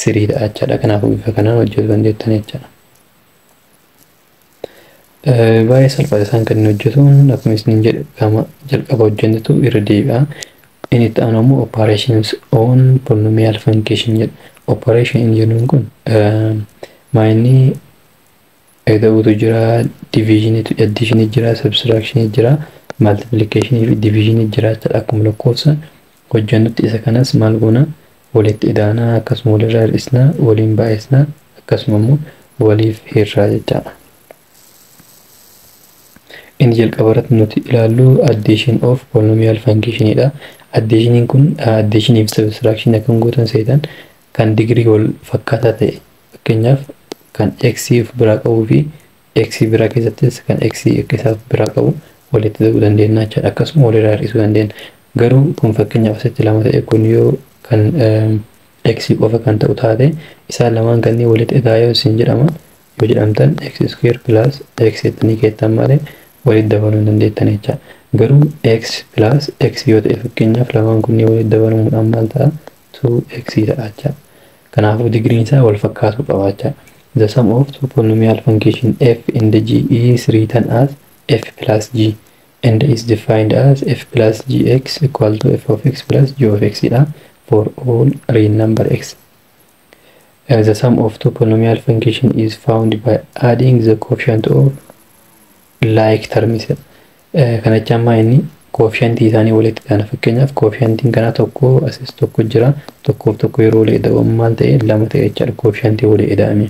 3 ta'a jechaadha. Kanaafuu bifa kanaan hojjechuu dandeettan jechaadha. Baay'ee salphaadha isaan kan inni hojjetuun akkuma isin jedhe gama jalqaba hojjennetu irra deebi'a. Inni itti aanu ammoo operations on polynomial function jedha. Operation jennuun kun inni ta'utu jira, addition jira, subtraction jira, multiplication fi division jira jechaadha. Akkuma lakkoofsa hojjennutti isa kanas maal goona? Walitti idaanaa akkasuma walirraa hir'isnaa, waliin baay'isnaa akkasuma immoo waliif hirraa jechaadha. Inni jalqaba irratti nuti ilaallu addition of polynomial functionidha. Additioniin kun addition fi subtraction akkam gootan seetan kan digirii wal fakkaataa ta'e fakkeenyaaf kan x of biraa qabuu fi x biraa keessattis kan x akka biraa qabu walitti ta'uu dandeenya jechaadha. Akkasuma walirraa hir'isuu dandeenya. Garuu kun fakkeenyaaf asitti lama ta'e kun yoo kan x qofa kan ta'u taate isaan lamaan kanneen walitti idaa yoo isin jedhama yoo jedhamtan x square plus x jettanii keettan malee walitti dabaluu dandeettan jechaadha. Garuu x plus x yoo ta'e fakkeenyaaf lamaan kunneen walitti dabalamuudhaan maal ta'a? 2x ta'a jechaadha. Kanaafuu digiriin isaa wal fakkaatuu qaba jechaadha. The sum of two polynomial function f and g is written as f plus g and is defined as f plus gx equal to f of x plus g of x for all real number x. The sum of two polynomial function is found by adding the coefficient of like terms. Kana jechuun inni coefficient isaanii walitti daana fakkeenyaaf coefficientiin kana tokko asis tokko jira tokkoof tokko yeroo walitti dabamu maal ta'e lama ta'e jechaadha coefficient walitti daame.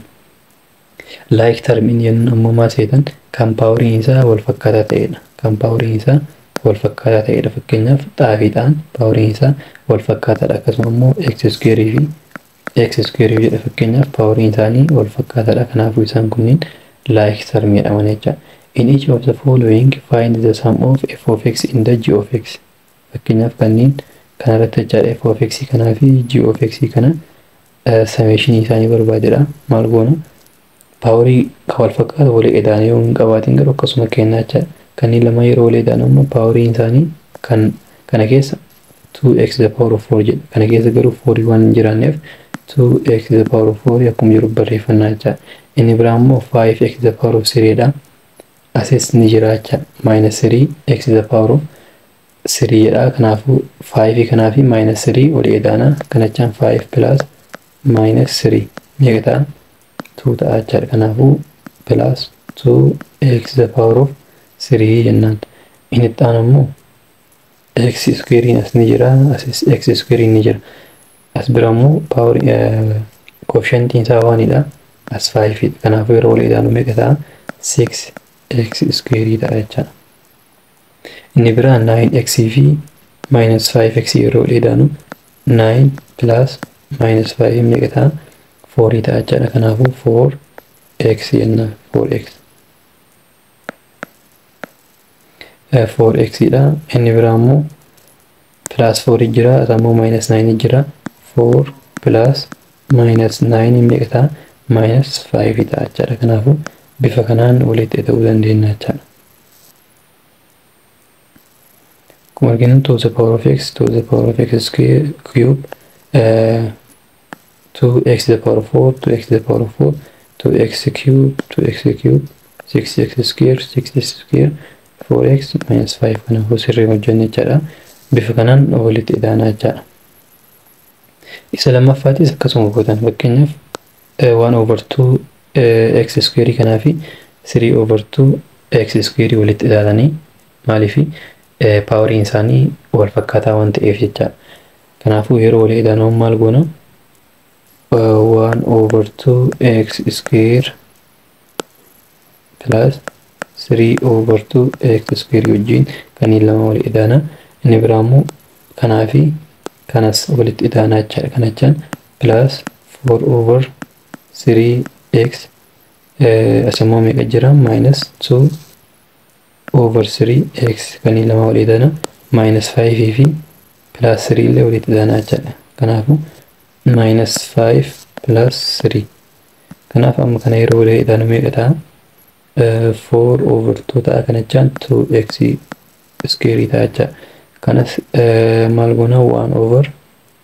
Like term inni jennuun ammoo maal seetan kan paawuriin isaa wal fakkaataa ta'edha. Kan paawuriin isaa wal fakkaataa ta'edha fakkeenyaaf xaafiidhaan paawuriin isaa wal fakkaataadha. Akkasuma immoo x square jedha fakkeenyaaf paawuriin isaanii wal fakkaataadha. Kanaafuu isaan kunniin like term jedhaman jechaadha. In each of the following find the sum of f of x and g of x. Fakkeenyaaf kanneen kanarratti jechaadha f of x kanaa fi g of x kana summation isaanii barbaadedha. Maal goona? Paaworii wal fakkaatu walii edaanii yoo hin qabaatiin garuu akkasuma kennaa jechaadha. Kanneen lama yeroo walii edaan ammoo paaworiin isaanii kana keessa 2x the power of 4 jedha. Kana keessa garuu 4 waan hin jiraanneef 2x the power of 4 akkuma jiru barreeffannaa jechaadha. Inni biraa immoo 5x the power of 3 dha. Asis ni jira jechaadha. Minus 3x the power of 3 jedha. Kanaafuu 5 kanaa fi minus 3 walii edaana. Kana jechaan 5 plus minus 3 meeqa ta'a? 2 ta'a jechaadha. Kanaafuu plus 2x the power of 3 jennaan. Inni itti aanu immoo x square as ni jira. Asis x square ni jira. As bira immoo power coefficient isaa waanidha. As 5 kanaafuu yeroo walii edaanu meeqa ta'a? 6 x square ta'a jechaadha. Inni biraa 9x fi minus 5x yeroo walii edaanu 9 plus minus 5 meeqa ta'a? 4 ta'a jechaadha. Kanaafuu 4x jennaan. 4x dha. Inni biraa immoo plus 4 jira. Asammoo minus 9 jira. 4 plus minus 9 meeqa ta'a? Minus 5 ta'a jechaadha. Kanaafuu bifa kanaan walitti ta'uu dandeenya jechaadha. Akkuma arginu to the power of x to the power of x cube 2x to the power of 4 2x to the power of 4 2x cube 6x square 6x square 4x minus 5 kanaafuu sirrii hojjenne jechaadha. Bifa kanaan walitti idaanaa jechaadha. Isa lammaffaatiis akkasuma gootan fakkeenyaaf 1 over 2 x square kanaa fi 3 over 2 x square walitti idaananii maaliifi paawariin isaanii wal fakkaataa waan ta'eef jechaadha. Kanaafuu yeroo walitti idaanan maal goona 1 over 2 x square plus 3 over 2 x square wajjin kanneen lama walitti idaana. Inni biraa immoo kanaa fi kanas walitti idaanaa jechaadha. Kana jechaan plus 4 over 3x asimmoo meeqa jira minus 2 over 3x kanneen lama walitti idaana minus 5 fi plus 3 illee walitti idaanaa jechaadha. Kanaafuu minus 5 plus 3 kanaaf amma kana yeroo walitti idaanu meeqa ta'a 4 over 2 ta'a. Kana jechaan 2x square ta'a jechaadha. Kanas maal goona 1 over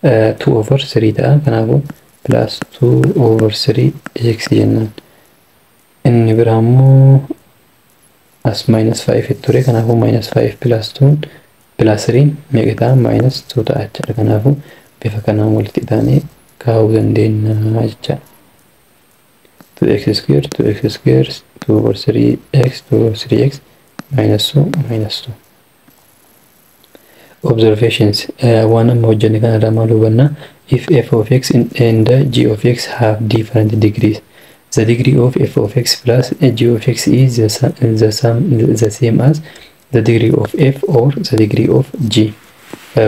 2 over 3 ta'a. Kanaafuu plus 2 over 3 x jennaan. Inni biraa immoo as minus 5 ture. Kanaafuu minus 5 plus 2 plus 3 meeqa ta'a minus 2 ta'a jechaadha. Kanaafuu bifa kanaan walitti idaanee kaa'uu dandeenya jechaadha. 2x square 2 over 3x 2 over 3x minus 2. Observations one amma hojjenne kanarraa maal hubanna if f of x and g of x have different degrees, the degree of f of x plus g of x is the same as the degree of f or the degree of g,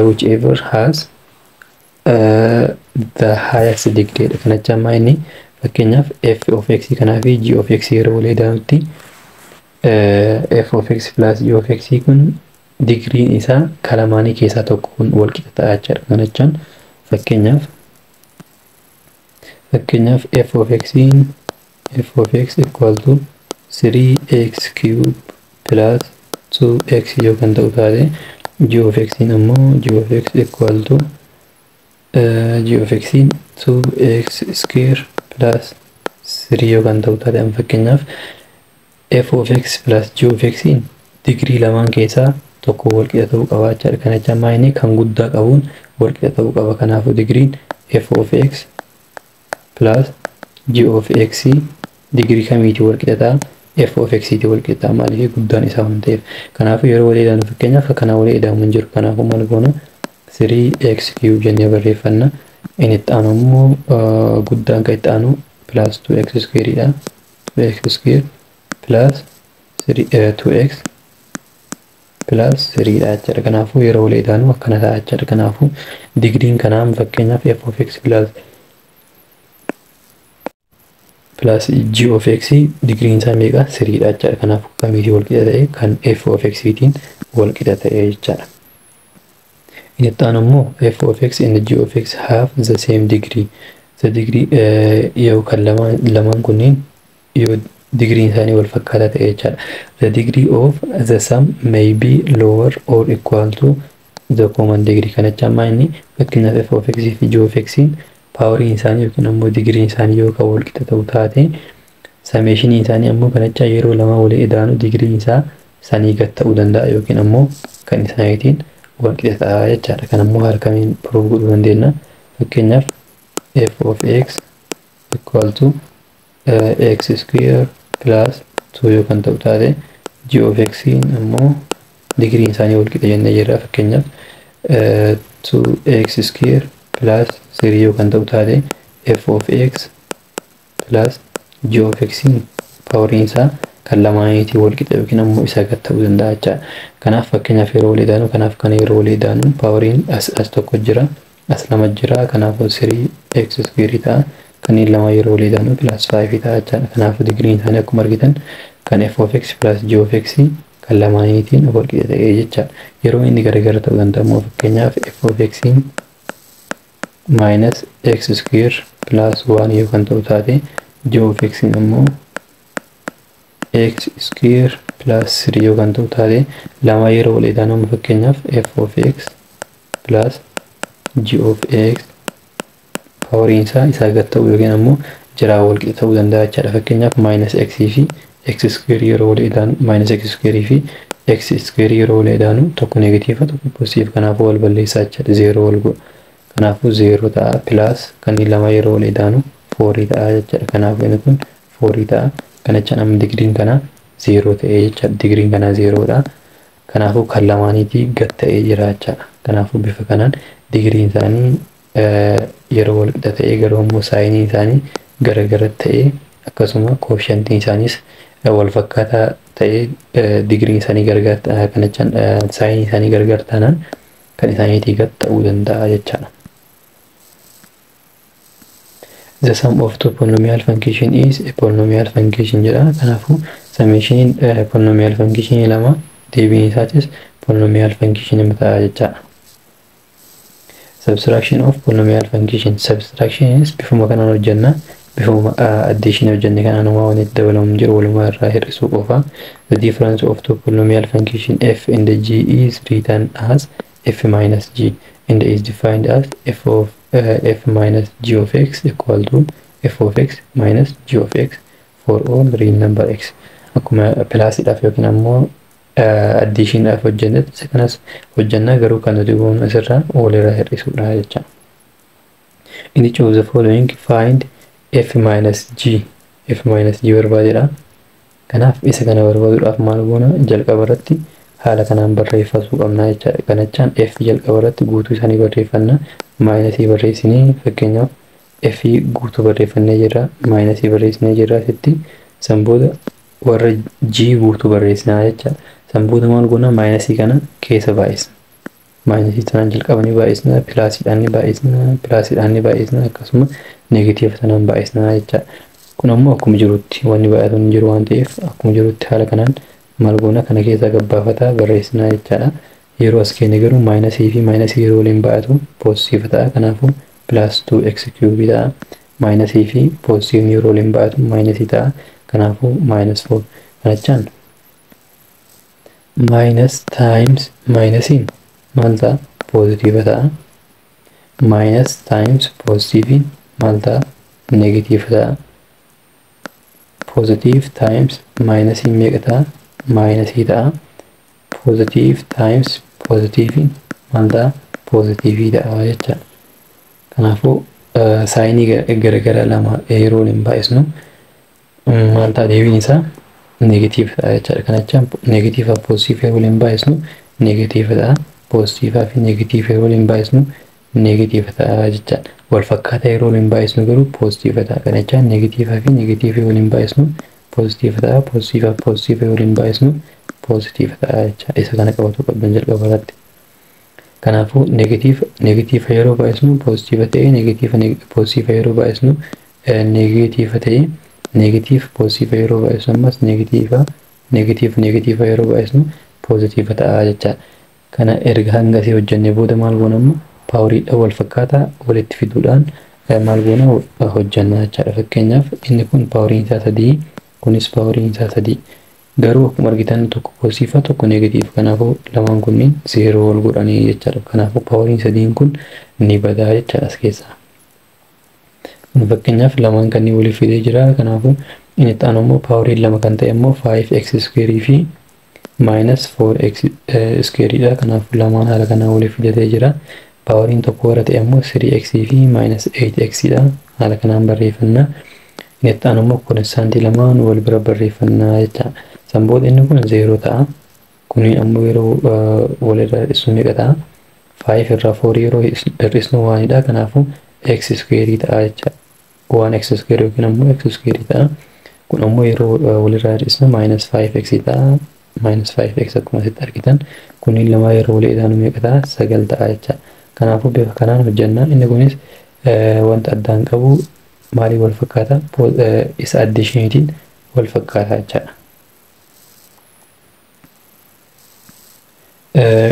whichever has the highest degree. Kana jechaan inni fakkeenyaaf f of x kanaa fi g of x yeroo walitti idaanutti f of x plus g of x kun digriin isaa kalamaanii keessaa tokko kun wal qixa ta'a jechaadha. Kana jechaan fakkeenyaaf f of x equal to 3x cube plus 2x yoo kan ta'u taate g of x ammoo g of x equal to g of x 2x square plus 3 yoo kan ta'u taate fakkeenyaaf f of x plus g of x digrii lamaan keessaa tokko wal qixa ta'uu qaba jechaadha. Kana jechaan inni kan guddaa qabuun wal qixa ta'uu qaba. Kanaafuu digriin f of x plus g of x digrii kamiitii wal qixa ta'a f of x wal qixa ta'a maaliif guddaan isaa waan ta'eef. Kanaafuu yeroo walitti idaanu fakkeenyaaf kana walitti idaamu hin jiru. Kanaafuu maal goona 3x cube jennee barreeffanna. Inni itti aanu immoo guddaan kan itti aanu plus 2x square dha. 2x square plus 2x plus 3 dha jechaadha. Kanaafuu yeroo walitti idaanu akkana ta'a jechaadha. Kanaafuu digriin kanaa fakkeenyaaf f of x plus g of x digriin isaa meeqa 3 dha jechaadha. Kanaafuu kamiitii wal qixa ta'e kan f of x tiin wal qixa ta'e jechaadha. Inni itti aanu immoo f of x and g of x have the same degree. The degree yoo kan lamaan kunniin yoo digriin isaanii wal fakkaataa ta'e jechaadha. The degree of the sum may be lower or equal to the common degree. Kana jechaan inni fakkeenyaaf f of x fi g of x paawariin isaanii yookiin ammoo digriin isaanii yoo kan wal qixa ta'u taate sameeshiniin isaanii ammoo kana jechaa yeroo lama walitti idaanu digriin isaa sanii gad ta'uu danda'a yookiin ammoo kan isaaniitiin wal qixa ta'a jechaadha. Kan ammoo harkamiin proof godhuu dandeenya. Fakkeenyaaf f of x equal to x square plus 2 yoo kan ta'u taate g of x ammoo digriin isaanii wal qixa jennee jirra. Fakkeenyaaf 2x square plus 3 yoo kan ta'u taate f of x plus g of x paawariin isaa kan lamaaniitii wal qixa yookiin ammoo isa gad ta'uu danda'a jechaadha. Kanaaf fakkeenyaaf yeroo walitti idaanu kanaaf kana yeroo walitti idaanu paawariin as tokko jira as lama jira. Kanaafuu 3x square ta'a. Kanneen lama yeroo walitti idaanu plus 5 ta'a jechaadha. Kanaafuu digriin isaanii akkuma argitan kan f of x plus g of x kan lamaaniitiin wal qixa ta'e jechaadha. Yeroo inni gargar ta'uu danda'a immoo fakkeenyaaf f of x minus x square plus 1 yoo kan ta'u taate g of x ammoo x square plus 3 yoo kan ta'u taate lama yeroo walitti idaanu fakkeenyaaf f of x plus g of x paawariin isaa gad ta'u yookiin ammoo jiraa wal qixa ta'uu danda'a jechaadha. Fakkeenyaaf minus x fi x square yeroo wal idaan minus x square fi x square yeroo wal idaanu tokko negatiiva tokko positive kanaafuu wal balleessaa jechaadha. 0 wal godha. Kanaafuu 0 ta'a plus kan lama yeroo wal idaanu 4 ta'a jechaadha. Kanaafuu inni kun 4 ta'a. Kana jecha amma digriin kana 0 ta'ee jechaadha. Digriin kana 0 dha. Kanaafuu kan lamaaniitii gad ta'ee jira jechaadha. Kanaafuu bifa kanaan digriin isaanii yeroo wal qixa ta'ee garuu immoo saayinii isaanii garagara ta'ee akkasuma koofishantiin isaaniis wal fakkaataa ta'ee digriin isaanii gargar kana jechaan saayinii isaanii gargar taanaan kan isaaniitii gad ta'uu danda'a jechaadha. The sum of two polynomial function is a polynomial function jedha. Kanaafuu summation polynomial function lama deebiin isaatis polynomial function ta'a jechaadha. Subtraction of polynomial function. Subtraction is bifuma kanaan hojjenna. Bifuma addition hojjenne kanaan walitti dabalamu jiru walumaa irraa hir'isuu qofa. The difference of two polynomial function f and g is written as f minus g and is defined as f of f minus g of x equal to f of x minus g of x for all real number x. Akkuma pilaasiidhaaf yookiin ammoo addition dhaaf hojjennetti isa kanas hojjannaa garuu kan nuti goonu asirraa walirraa hir'isuudha jecha. In each of the following find f minus g barbaadeedha. Kanaaf isa kana barbaaduudhaaf maal goona jalqaba irratti haala kanaan barreeffachuu qabna jechaadha. Kana jechaan f jalqaba irratti guutuu isaanii barreeffanna. Maayinasii barreessinee fakkeenyaaf f guutuu barreeffannee jirra. Maayinasii barreessinee jirra asitti san booda warra g guutuu barreessinaa jechaadha. San booda maal goona maayinasii kana keessa baay'isna. Maayinasii sanaan jalqabanii baay'isna, pilaasiidhaan ni baay'isna akkasuma negatiiva sanaan baay'isna jechaadha. Kun ammoo akkuma jirutti wanni baay'atu hin jiru waan ta'eef akkuma jirutti haala kanaan maal goona kana keessa gabbaafataa barreessinaa jechaadha. Yeroo as keenya garuu maayinasii fi maayinasii yeroo waliin baay'atu poozitiiva ta'a. Kanaafuu plus 2x cube ta'a. Maayinasii fi poozitiivni yeroo waliin baay'atu maayinasii ta'a. Kanaafuu minus 4. Kana jechaan minus times minasiin maal ta'a poozitiiva ta'a. Minus times poozitiiviin maal ta'a negatiiva ta'a. Positive times minasiin meeqa ta'a minasii ta'a. Positive times positiiviin maal ta'a poozitiivii ta'a jechaadha. Kanaafuu saayinii garagara lama yeroo waliin baay'isnu maal ta'a deebiin isaa negatiiva ta'a jechaadha. Kana jechaan negatiiva poozitiiva waliin baay'isnu negatiiva ta'a. Poozitiivaa fi negatiiva yeroo waliin baay'isnu negatiiva ta'a jechaadha. Wal fakkaataa yeroo waliin baay'isnu garuu poozitiiva ta'a. Kana jechaan negatiivaa fi negatiiva waliin baay'isnu poozitiiva ta'a. Poozitiiva waliin baay'isnu poozitiiva ta'a jechaadha. Isa kana qabatu qabdan jalqaba irratti. Kanaafuu negatiiva yeroo baay'isnu poozitiiva ta'ee poozitiiva yeroo baay'isnu negatiiva ta'ee negatiiv poozitiiva yeroo baay'isnu ammas negatiiva yeroo baay'isnu poozitiiva ta'a jechaadha. Kana erga hangasii hojjennee booda maal goona ammoo paawuriidhaan wal fakkaataa walitti fiduudhaan maal goona hojjenna jechaadha. Fakkeenyaaf inni kun paawuriin isaa 3 kunis paawuriin isaa 3 garuu akkuma argitan tokko poozitiiva tokko negatiiva. Kanaafuu lamaan kunniin 0 wal godhanii jechaadha. Kanaafuu paawuriin 3 kun ni badaa jechaadha as keessaa. Fakkeenyaaf lamaan kanneen waliif fidee jira. Kanaafuu inni itti aanu immoo paawuriin 2 kan ta'e immoo 5x square fi minus 4x square dha. Kanaafuu lamaan haala kanaan waliif fidatee jira. Paawuriin tokko warra ta'e immoo 3x fi minus 8x dha. Haala kanaan barreeffanna. Inni itti aanu immoo koonstaantii lamaan wal bira barreeffanna jechaadha. San booda inni kun 0 ta'a. Kuniin ammoo yeroo walirraa hir'isnu meeqa ta'a? 5 irraa 4 yeroo hir'isnu 1 dha. Kanaafuu x square ta'a jechaadha. 1x square yookiin ammoo x square ta'a. Kun ammoo yeroo walirraa hir'isnu minus 5x ta'a. Minus 5x akkuma asitti argitan. Kuniin lama yeroo walii idaanu meeqa ta'a? 9 ta'a jechaadha. Kanaafuu bifa kanaan hojjenna. Inni kunis wanta addaan qabu maalii wal fakkaata? Isa addishiniitiin wal fakkaata jechaadha.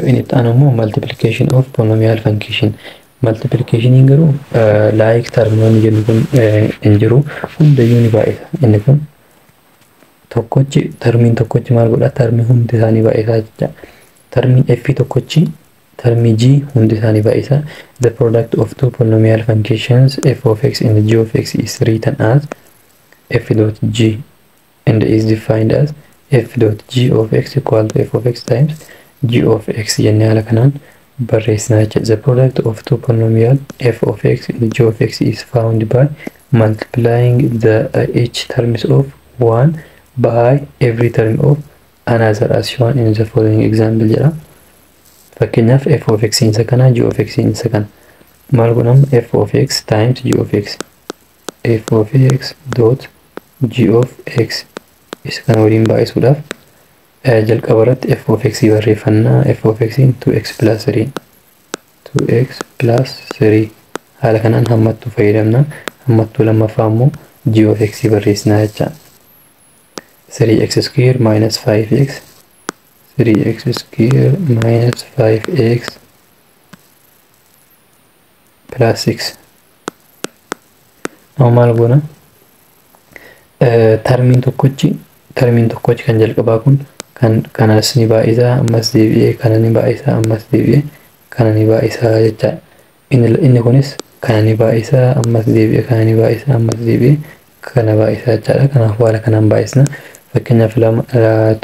Inni itti aanu immoo multiplication of polynomial function. Multiplication garuu like terminoonni jennu kun hin jiru. Hundayyuu ni baay'isa. Inni kun termiin tokkochi maal godha? Termii hundi isaanii baay'isaa jecha. Termiin f tokkochi termi g hundi isaanii baay'isa. The product of two polynomial functions f of x and g of x is written as f dot g and is defined as f dot g of x equal to f of x times g of x jennee haala kanaan barreessinaa jechuudha. The product of two polynomial f of x and g of x is found by multiplying the each terms of one by every term of another as shown in the following example jedha. Fakkeenyaaf f of x isa kana g of x isa kana maal godhama f of x times g of x f of x dot g of x isa kana waliin baay'isuudhaaf jalqaba irratti f of x barreeffannaa. F of x 2x plus 3 2x plus 3 haala kanaan hammattuu fayyadamna. Hammattuu lammaffaa immoo g of x barreessinaa jecha 3x square minus 5x 3x square minus 5x plus 6 maal goona termiin tokkochi kan jalqabaa kun kanas ni baay'isaa ammas deebi'ee kana ni baay'isaa ammas deebi'ee kana ni baay'isaa jecha inni kunis kana ni baay'isaa ammas deebi'ee kana ni baay'isaa ammas deebi'ee kana baay'isaa jechaadha. Kanaaf haala kanaan baay'isna. Fakkeenyaaf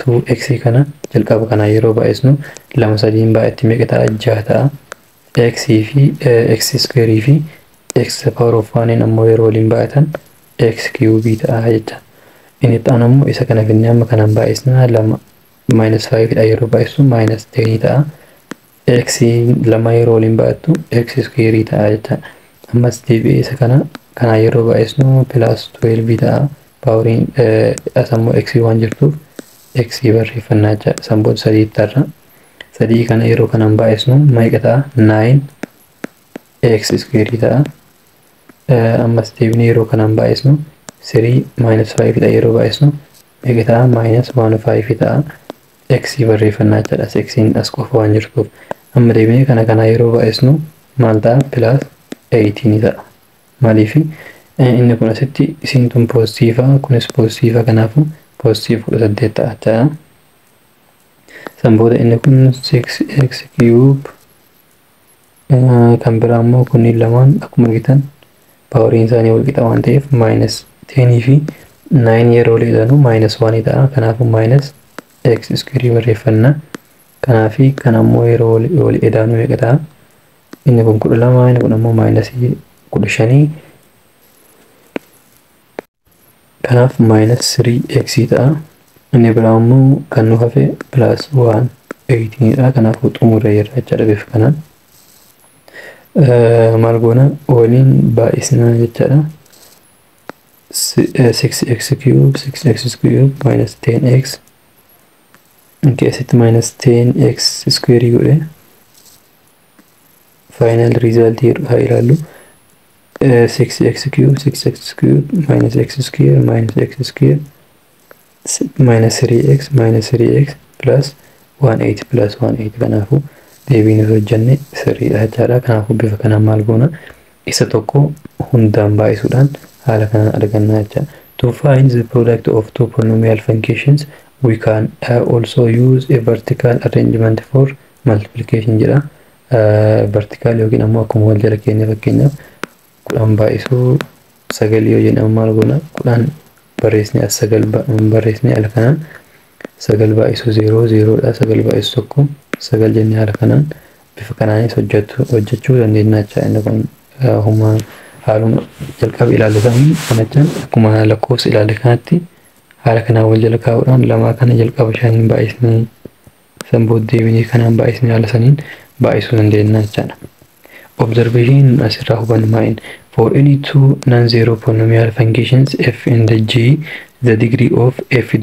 2x kana jalqaba kana yeroo baay'isnu 2 3 baay'atti meeqa ta'a 6 ta'a. X fi x square fi x power of 1 ammoo yeroo waliin baay'atan x cube ta'a jecha. Inni ta'an ammoo isa kana finne amma kanaan baay'isna 2 minus 5 dha yeroo baay'isu minus 10 ta'a. X 2 yeroo waliin baay'attu x square ta'a jecha. Ammas deebi'ee isa kana yeroo baay'isnu plus 12 ta'a. Powering asammoo x waan jirtuuf x barreeffannaa jecha. Samboon 3 tarra 3 kana yeroo kanaan baay'isnu meeqa ta'a 9 x square ta'a. Ammas deebinee yeroo kanaan baay'isnu 3 minus 5 dha yeroo baay'isnu meeqa ta'a minus 1 ta'a. X barreeffannaa jecha. X as qofa waan jirtuuf amma deebinee kana yeroo baay'isnu maal ta'a plus 18 ta'a. Maaliif inni kun asitti isiintun positiiva kunis positiiva kanaafuu positiiv 18 ta'a jecha. Sanbooda inni kun 6x cube kan biraa immoo kunniin lamaan akkuma argitan paawariin isaanii wal qixa waan ta'eef minus 10 fi 9 yeroo leedanu minus 1 ta'a. Kanaafuu minus x square barreeffannaa. Kanaafi kan ammoo yeroo wal edaanu meeqa ta'a? Inni kun 12 inni kun ammoo minus 15. Kanaaf minus 3x ta'a. Inni biraa immoo kan nu hafe plus 1 18 dha. Kanaafuu xumurra irraa jechaadha bifa kanaan. Maal goona waliin baay'isnaa jechaadha. 6x cube minus 10x keessatti minus 10x square godhe final result haa ilaallu. 6x cube minus x square minus x square minus 3x plus 18 kanaafuu deebiin hojjenne sirriidha jechaadha. Kanaafuu bifa kanaan maal goona isa tokko hundaan baay'isuudhaan haala kanaan argannaa jecha. To find the product of two polynomial functions we can also use a vertical arrangement for multiplication jedha. Vertical yookiin ammoo akkuma wal jala keenya fakkeenyaaf 10 baay'isuu 9 yoo jennu maal goona 10 barreessnee as 9 barreessnee haala kanaan 9 baay'isuu 0 0 dha. 9 baay'isuu 1 9 jennee haala kanaan bifa kanaanis hojjechuu dandeenya jecha. Inni kun humna haaluma jalqaba ilaalle kanaan akkuma lakkoofsa ilaalle kanatti haala kanaan wal jala kaa'uudhaan lamaa kana jalqaba 5 baay'isnee sanbooda deebinee kanaan baay'isnee haala saniin baay'isuu dandeenya jechaadha. Observation asirraa hubannu maa'in for any two non-zero polynomial functions f and g the degree of f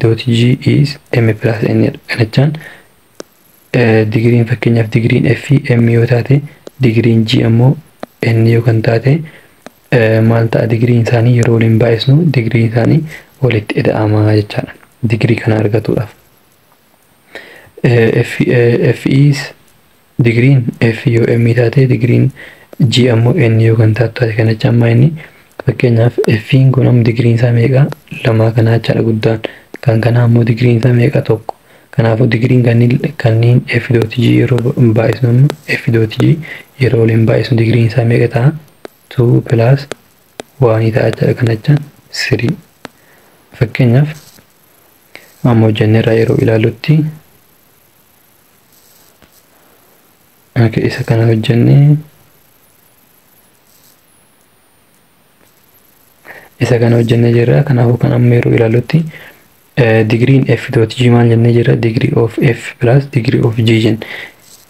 dot g is m plus n kanachaan digriin fakkeenyaaf digriin f m yoo taate digriin g ammoo n yoo kan taate maal ta'a digriin isaanii yeroo waliin baay'isnu digriin isaanii walitti ida'amaa jechaadha. Digrii kana argatuudhaaf f is digriin f yoo m taate digriin g ammoo n yoo kan taate kanachaan maa'inni fakkeenyaaf f kun ammoo digriin isaa meeqa? 2 kanaa jechaadha guddaan. Kan kanaa ammoo digriin isaa meeqa? 1. Kanaafuu digriin kanneen f dot g yeroo baay'isnu f dot g yeroo waliin baay'isnu digriin isaa meeqa ta'a? 2 plus 1 ta'a jechuudha. Kana jechaan 3. Fakkeenyaaf amma hojjenneerraa yeroo ilaallutti isa kana hojjennee jirra. Kanaafuu kan amma yeroo ilaallutti digriin f dot g maal jennee jirra? Degree of f plus degree of g jenna.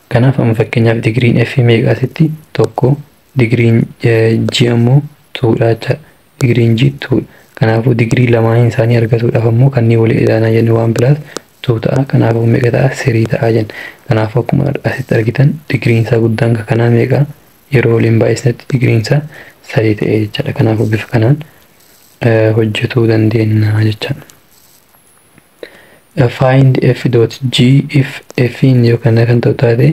Kanaaf amma fakkeenyaaf digriin f meeqa asitti? 1. Digriin g ammoo 2 dha jechuudha. Digriin g 2. Kanaafuu digrii lamaan isaanii argatuudhaaf ammoo kanneen walii ilaanaa jennu 1 plus 2 ta'a. Kanaafuu meeqa ta'a? 3 ta'a jenna. Kanaafuu akkuma asitti argitan digriin isaa guddaan kanaa meeqa? Yeroo waliin baay'isnetti digriin isaa 3 ta'e jechuudha. Kanaafuu bifa kanaan hojjetuu dandeenya jechuudha. Find f dot g if f yookaan kan ta'u taate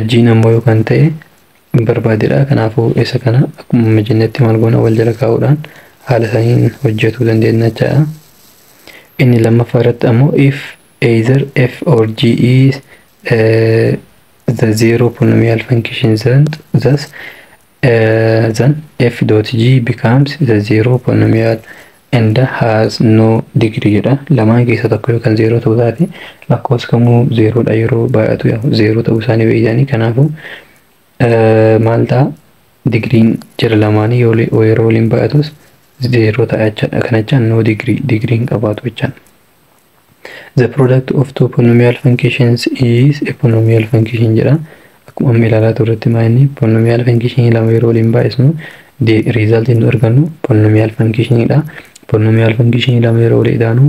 g ammoo yookaan ta'e barbaadedha. Kanaafuu isa kana akkuma jennetti maal goona wal jala kaa'uudhaan haala saniin hojjetuu dandeenya jechuudha. Inni lammaffaa irratti ammoo if either f or g is the zero polynomial function then f dot g becomes the zero polynomial and has no degree jedha. Lamaan keessa tokko yookaan 0 ta'uu taate lakkoofsi kamuu 0 dha yeroo baay'atu 0 ta'uu isaanii beekanii. Kanaafuu maal ta'a? Digriin jira lamaanii yeroo waliin baay'atus 0 ta'a jechuudha. Kana jechaan no digriin qabaatu jechuudha. The product of two polynomial functions is a polynomial function jedha. Akkuma amma ilaalaa turretti maa'inni polynomial function lama yeroo waliin baay'isnu result inni argannu polynomial function dha. Polynomial function lama yeroo waliin ilaanu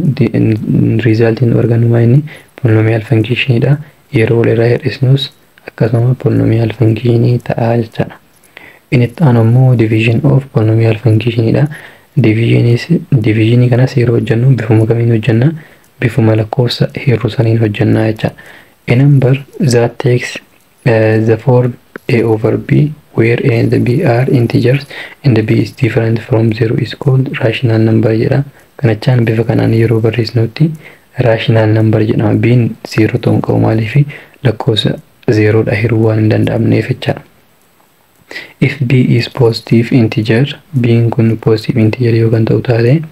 result inni argannu maa'inni polynomial function dha. Yeroo walirraa hir'isnus akkasuma polynomial function ta'a jechuudha. Inni itti aanu ammoo division of polynomial function dha. Division kanas yeroo hojjennu bifuma kamiin hojjenna? Bifuma lakkoofsa hir'uu saniin hojjennaa jechuudha. A number that takes the form a over b where a and b are integers and b is different from 0 is called rational number jedha. Kana jechaan bifa kanaan yeroo barreessnutti rational number jedhama. B'n 0 ta'uu qabu maaliif lakkoofsa 0 dha hiruu waan hin danda'amneef jechuudha. If b is positive integer, b'n kun positive integer yookaan ta'u taate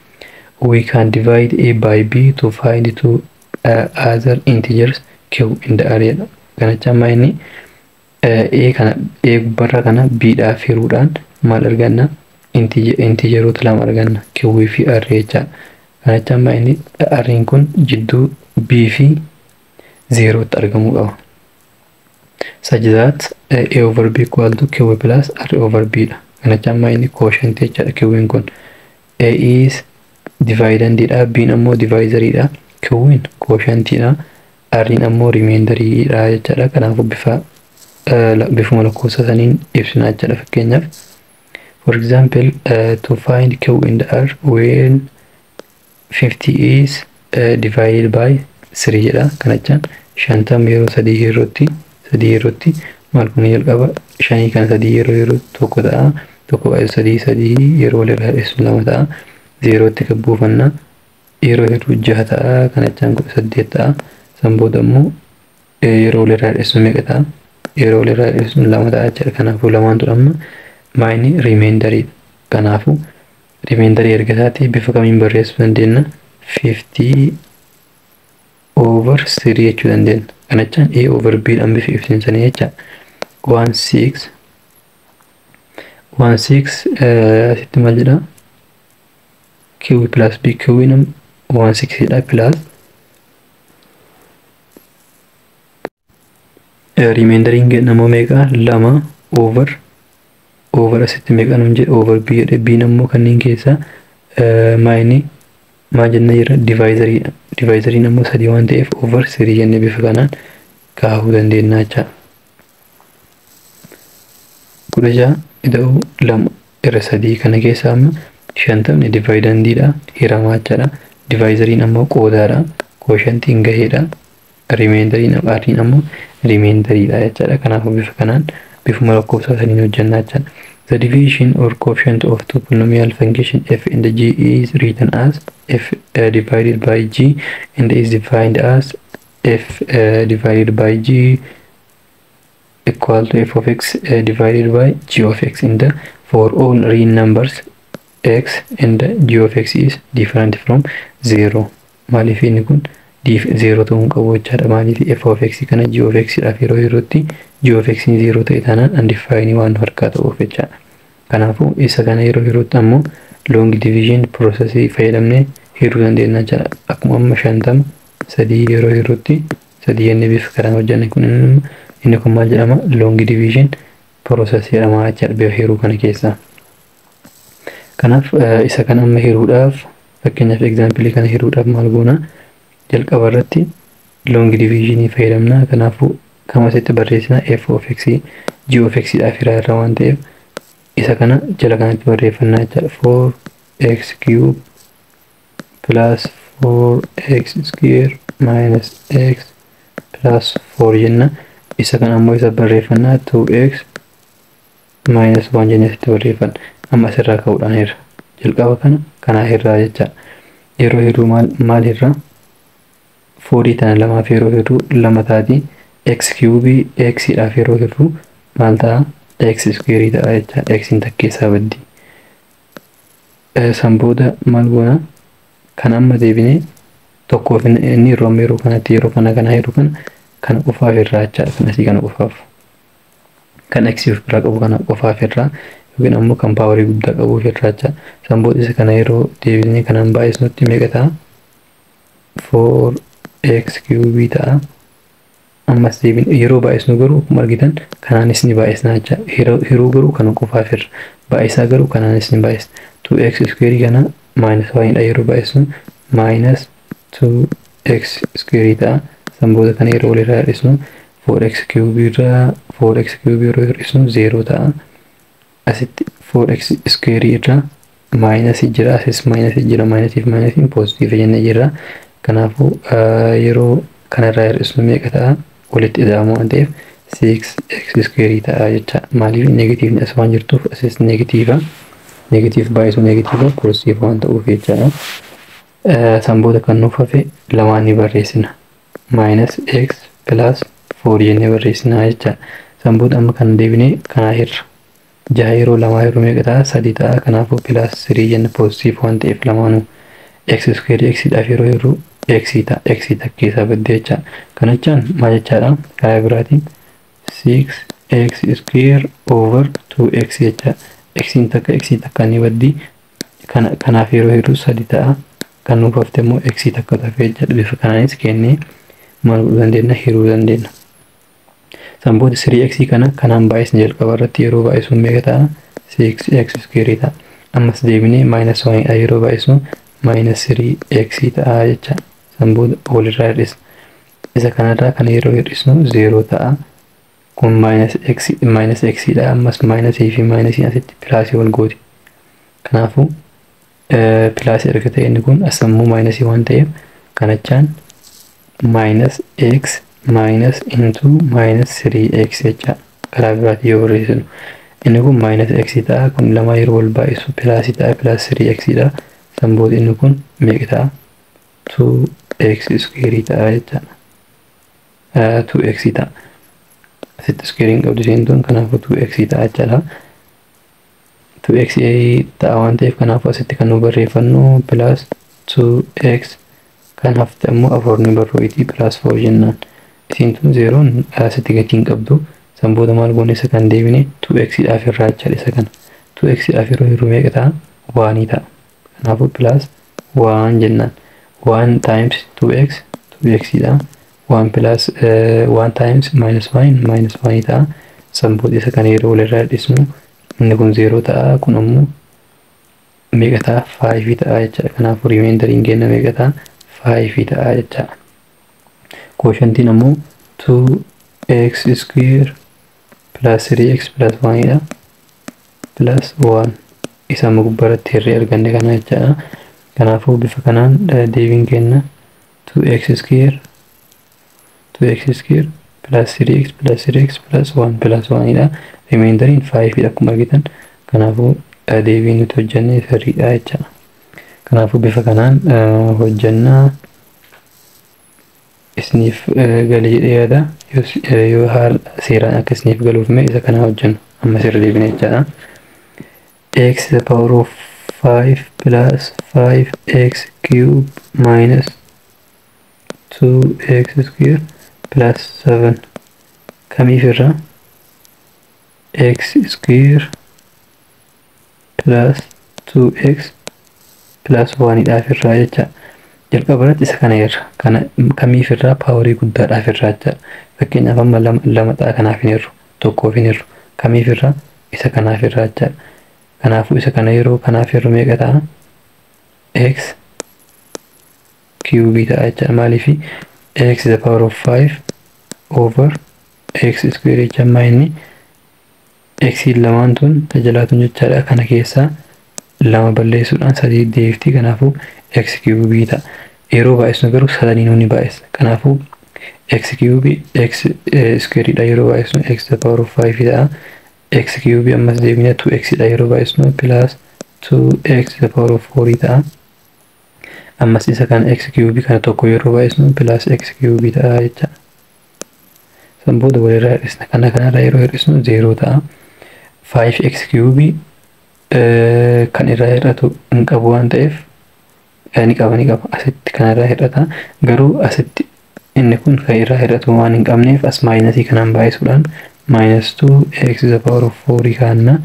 we can divide a by b to find two other integers q in the array. Kana jechaan maa'inni a gubbarra kana b dhaaf hiruudhaan maal arganna? Integeroota lama arganna q fi r jechuudha. Kana jechaan maa'inni r'n kun jidduu b fi 0 tti argamuu qaba. Such that a over b equal to q plus r over b dha. Kana jechaan maa'inni quotient jechuudha. Q'n kun a is dividend dha, b'n ammoo divisor dha, q'n quotient dha, r'n ammoo remainder dha jechuudha. Kanaafuu bifuma lakkoofsa saniin ibsina jechuudha. Fakkeenyaaf for example to find q in the r when 50 is divided by 3 jedha. Kana jechaan 50 yeroo 3 yerootti maal kun jalqaba 5 kan 3 yeroo tokko ta'a. Tokko baay'ee 3 yeroo walirraa hir'isnu 2 ta'a. 0tti kan buufanna yeroo hir'uu 6 ta'a. Kana jechaan 8 ta'a. San booda ammoo yeroo walirraa hir'isnu meeqa ta'a? Yeroo walirraa hir'isnu 2 ta'a jechuudha. Kanaafuu lamaantu amma maa'inni remainder. Kanaafuu remainder erga taate bifa kamiin barreessuu dandeenya? 50 over 3 jechuu dandeenya. Kana jechaan a over b dhaan bifa ibsinsanii jecha 16 asitti maal jedha? q plus b q'n 16 dha plus remainder namoo meeqa? 2 over asitti meeqa nuun jedhe over b jedhe. b ammoo kanneen keessa maa'inni maal jenna jira? Divisor. Divisor ammoo 3 waan ta'eef over 3 jennee bifa kanaan kaa'uu dandeenya jecha. 16 ida'uu 2 irra 3 kana keessa amma 50 dividendiidha hiramaa jechaadha. Divisor ammoo qoodaadha. Quotient gaheedha. Remainder ammoo remainderidha jechaadha. Kanaafuu bifa kanaan bifuma lakkoofsa saniin hojjennaa jechaadha. The division or coefficient of two polynomial function f and g is written as f divided by g and is defined as f divided by g equal to f of x divided by g of x in the for all real numbers x and g of x is different from 0. maaliif inni kun 0 ta'uu qabu jechaadha. maaliif f of x kana g of x dhaaf yeroo yerootti g of x 0 ta'e taanaan undefined waan harkaa ta'uuf jechaadha. kanaafuu isa kana yeroo yerootti ammoo long division process fayyadamnee hiruu dandeenya jechaadha. akkuma amma 50 3 yeroo yerootti 3 jennee bifa karaan hojjanne kun inni kun maal jedhama long division process jedhama jechaadha bifa hiruu kana keessaa. kanaaf isa kana amma hiruudhaaf fakkeenyaaf example kana hiruudhaaf maal goona jalqaba irratti long division fayyadamna. kanaafuu kama asitti barreessina f of x g of x dhaaf irraa waan ta'eef isa kana jala kanatti barreeffannaa jechaadha. 4x cube plus 4x square minus x plus 4 jenna. isa kana ammoo isa barreeffannaa 2x minus 1 jennee asitti barreeffanna. amma asirraa ka'uudhaan irra jalqaba kanaa irraa jecha yeroo hiruu maal irraa 4 tana lamaaf yeroo hiruu lama taati x cube x dhaaf yeroo hiruu maal ta'a x square ta'a jecha x in takkeessaa baddi. san booda maal goona kan amma deebinee tokkoof inni yeroo kanatti yeroo kana hiruu kana qofaaf irraa jechaadha. kan asii kana qofaaf kan x of biraa qabu kana qofaaf irraa yookiin ammoo kan paawarii guddaa qabuuf irraa jecha. san booda isa kana yeroo deebinee kanaan baay'isnutti meeqa ta'a 4x cube ta'a. ammas deebinee yeroo baay'isnu garuu akkuma argitan kanaanis ni baay'isna jecha. hiruu garuu kana qofaaf irra baay'isaa garuu kanaanis ni baay'isna. 2x square kana minus 1 dha yeroo baay'isnu minus 2x square ta'a. san booda kana yeroo walirraa hir'isnu 4x cube irraa 4x cube yeroo hir'isnu 0 ta'a. asitti 4x square irraa minus jira asis minus jira minus fi positive jennee jirra. kanaafuu yeroo kanarraa hir'isnu meeqa ta'a walitti ida'amu waan ta'eef 6x square ta'a jecha. maaliif negatiivni as waan jirtuuf asis negatiiva negatiif baay'isu negatiiva positive waan ta'uuf jechaadha. san booda kan nuuf hafe lamaan ni barreessina minus x plus 4 jennee barreessina jecha. san booda amma kan deebinee kanaa hirra 6 yeroo lamaa yeroo meeqa ta'a 3 ta'a. kanaafuu plus 3 jenna positive waan ta'eef lamaanuu x square x dhaaf yeroo hirru x ta'a x takkeessaa baddee jecha. kana jechaan maal jechaadha karaa biraatiin 6x square over 2x jecha. x takka ni baddi kanaaf yeroo hirru 3 ta'a. kan nuuf hafte immoo x takka tafe jecha. bifa kanaanis kennee maal godhuu dandeenya hiruu dandeenya. san booda 3x kanaan baay'isne jalqaba irratti yeroo baay'isuun meeqa ta'a 6x square ta'a. ammas deebinee minus 1 dha yeroo baay'isnu minus 3x ta'a jecha. san booda walirraa hir'isna. isa kanarraa kan yeroo hir'isnu 0 ta'a. kun minus x dha. ammas minus fi minus asitti pilaasii wal gooti. kanaafuu pilaasii erga ta'e inni kun asammuu minus waan ta'eef kanachaan minus x minus into minus 3x jecha. karaa biraatii yoo barreessinu inni kun minus x ta'a. kun lama yeroo wal baay'isu pilaasii ta'a plus 3x dha. san booda inni kun meeqa ta'a 2x square ta'a jecha. 2x ta'a. asitti square hin qabdu seentuun kanaafuu 2x ta'a jechaadha. 2x ta'a waan ta'eef kanaafuu asitti kan nu barreeffannu plus 2x kan hafte ammoo 4 ni barreessiti plus 4 jennaan. isiintun 0 asitti gatii hin qabdu. san booda maal goone isa kan deebine 2x dhaaf irraa jechaadha. isa kana 2x dhaaf yeroo hirru meeqa ta'a 1 ta'a. kanaafuu plus 1 jennaan. 1 times 2x 2x dha. 1 plus 1 times minus 1 ta'a. san booda isa kana yeroo walirraa hir'isnu inni kun 0 ta'a. kun ammoo meeqa ta'a 5 ta'a jechaadha. kanaafuu rimeendariin kenna meeqa ta'a 5 ta'a jechaadha. quotientiin ammoo 2x square plus 3x plus 1 dha plus 1 isa amma gubbaratti hirree arganne kana jechaadha. kanaafuu bifa kanaan deebiin kenna 2x square plus 3x plus 3x plus 1 plus 1 dha. rimeendariin 5 dha akkuma argitan. kanaafuu deebiin nuti hojjenne sirriidha jechaadha. kanaafuu bifa kanaan hojjannaa isniif galee dhiyaata yoo haala seeraan akka isniif galuuf mee isa kana hojjennu amma sirra deebine jechaadha. X to the power of 5 plus 5x cube minus 2x square plus 7 kamiif irra x square plus 2x plus 1 dhaaf irraa jecha jalqaba irratti isa kana irra kana kamiif irraa paaworii guddaadhaaf irraa jecha fakkeenyaaf amma lama ta'a kanaaf hin irru tokkoof hin irru kamiif irraa isa kanaaf irraa jecha kanaafuu isa kana yeroo kanaaf irru meeqa ta'a x cube ta'a jecha maaliifi x to the power of 5 over x square jecha amma inni x lamaan tun tajalaatun jechaadha kana keessaa lama balleessuudhaan sadii deefti kanaafuu x cube ta'a yeroo baay'isnu garuu sadaniinuu ni baay'isa kanaafuu x cube x square dha yeroo baay'isnu x to the power of 5 ta'a x cube ammas deebina 2x dha yeroo baay'isnu plus 2x to the power of 4 ta'a ammas isa kana x cube kana tokko yeroo baay'isnu plus x cube ta'a jecha san booda walirraa hir'isna kana kanarraa yeroo hir'isnu 0 ta'a 5x cube kan irraa hir'atu hin qabu waan ta'eef ni qaba asitti kanarraa hir'ata garuu asitti inni kun kan irraa hir'atu waan hin qabneef as maayinasii kanaan baay'isuudhaan minus 2x to the power of 4 kaanna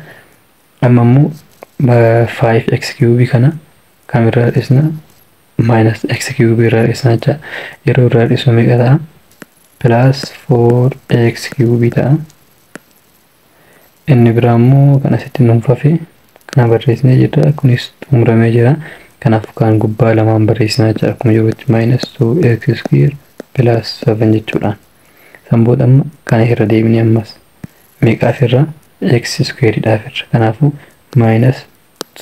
amma immoo 5x cube kana kam irraa hir'isna minus x cube irraa hir'isna jecha yeroo irraa hir'isnu meeqa ta'a plus 4x cube ta'a inni biraa immoo kan asitti nuunfafe kana barreessinee jirra kunis xumuramee jira kanaaf kan gubbaa lamaan barreessinaa jecha akkuma jirutti minus 2x square plus 7 jechuudhaan san booda amma kana irra deebinee ammas meeqaaf irra x square dhaaf irra kanaafuu minus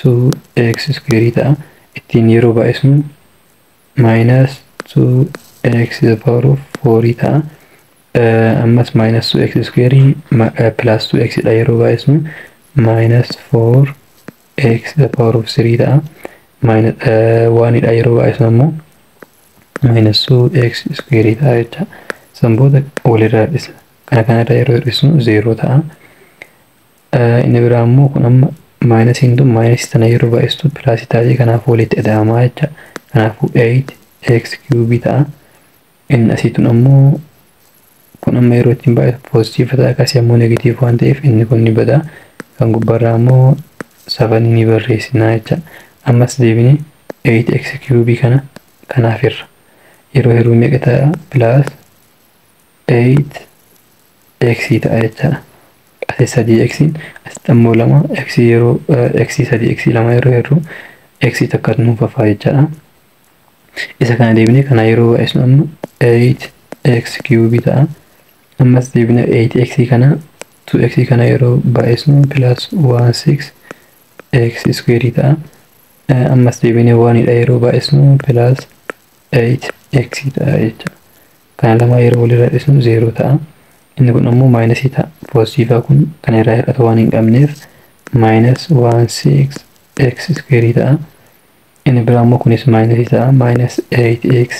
2x square ta'a ittiin yeroo baay'isnu minus 2x to the power of 4 ta'a ammas minus 2x square plus 2x dha yeroo baay'isnu minus 4x to the power of 3 ta'a minus 1 dha yeroo baay'isnu ammoo minus 2x square ta'a jecha san booda walirraa hir'isna kana kanarra yeroo hir'isnu 0 ta'a inni biraa ammoo kun amma maayinasiin tun maayinasii tana yeroo baay'istu pilaasii taatee kanaaf walitti ida'amaa jecha kanaafuu 8x cube ta'a inni asiitun ammoo kun amma yeroo ittiin baay'atu poozitiiva ta'a akkasii ammoo negatiiv waan ta'eef inni kun ni bada kan gubbarraa ammoo 7 ni barreessinaa jecha ammas deebine 8x cube kana kanaaf irra yeroo hiruu meeqa ta'a plus 8x ta'a jechaadha asii 3x asitti ammoo 2x yeroo x 3x 2 yeroo hirru x takka nuufafaa jechaadha isa kana deebine kana yeroo baay'isnu amma 8x cube ta'a ammas deebine 8x kana 2x kana yeroo baay'isnu plus 16x square ta'a ammas deebine 1 dha yeroo baay'isnu plus 8x ta'a jecha kana lama yeroo walirraa hir'isnu 0 ta'a inni kun ammoo maayinasii ta'a poozitiivaa kun kana irraa hir'atu waan hin qabneef minus 16x square ta'a inni biraa ammoo kunis maayinasii ta'a minus 8x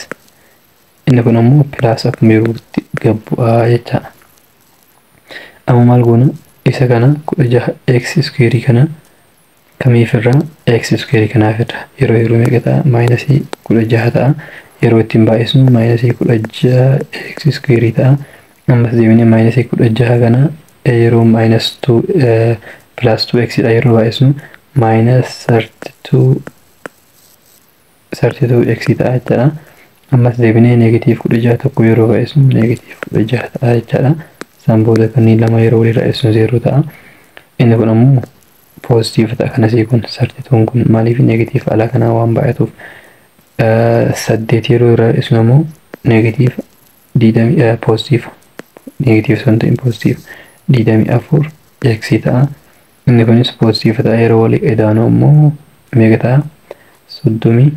inni kun ammoo plus akkuma yerootti gabbu'aa jechaadha amma maal goona isa kana 16x square kana kamiif irraa x square kanaaf irra yeroo yeroo meeqa ta'a maayinasii 16 ta'a yeroo ittiin baay'isnu maayinasii 16x square ta'a ammas deebinee maayinasii 16 kana yeroo minus 2 plus 2x dha yeroo baay'isnu minus 32x ta'a jechaadha ammas deebinee negatiiv 16 tokko yeroo baay'isnu negatiiv 16 ta'a jechaadha san booda kanneen lama yeroo walirraa hir'isnu 0 ta'a inni kun ammoo poozitiiv ta'a kanasii kun 32 kun maaliif negatiiv alaa kanaa waan baay'atuuf 8 yeroo irraa hir'isnu ammoo negatiiv 20 poozitiiv negatiiv something positive 24 x ta'a inni kunis poozitiiv ta'a yeroo walii edaanu ammoo meeqa ta'a 33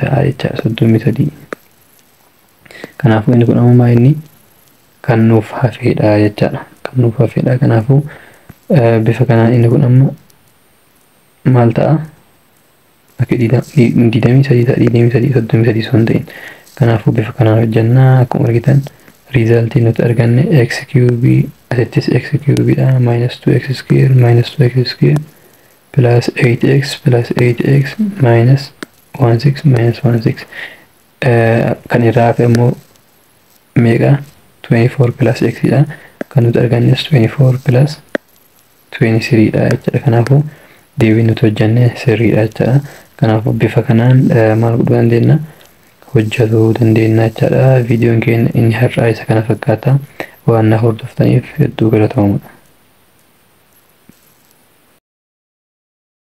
ta'a jecha 33 kanaafuu inni kun ammoo inni kan nuuf hafeedha jechaadha kan nuuf hafeedha kanaafuu bifa kanaan inni kun amma maal ta'a akka 23 ta'a 23 33 sun ta'in Kanaafuu bifa kanaan hojjannaa. Akkuma argitan riizaaltii nuti arganne x cube asittis x cube dha minus 2x square minus 2x square plus 8x plus 8x minus 16 minus 16 kan irraa hafe immoo meeqa 24 plus x dha. Kan nuti argannes 24 plus 23 dha jechuudha. Kanaafuu deebiin nuti hojjanne sirriidha jechuudha. Kanaafuu bifa kanaan maal godhuu dandeenya? Hojjetuu dandeenya jechuudha. Viidiyoon keenya inni har'aa isa kana fakkaata. Waan na hordoftaniif hedduu galatoomaa.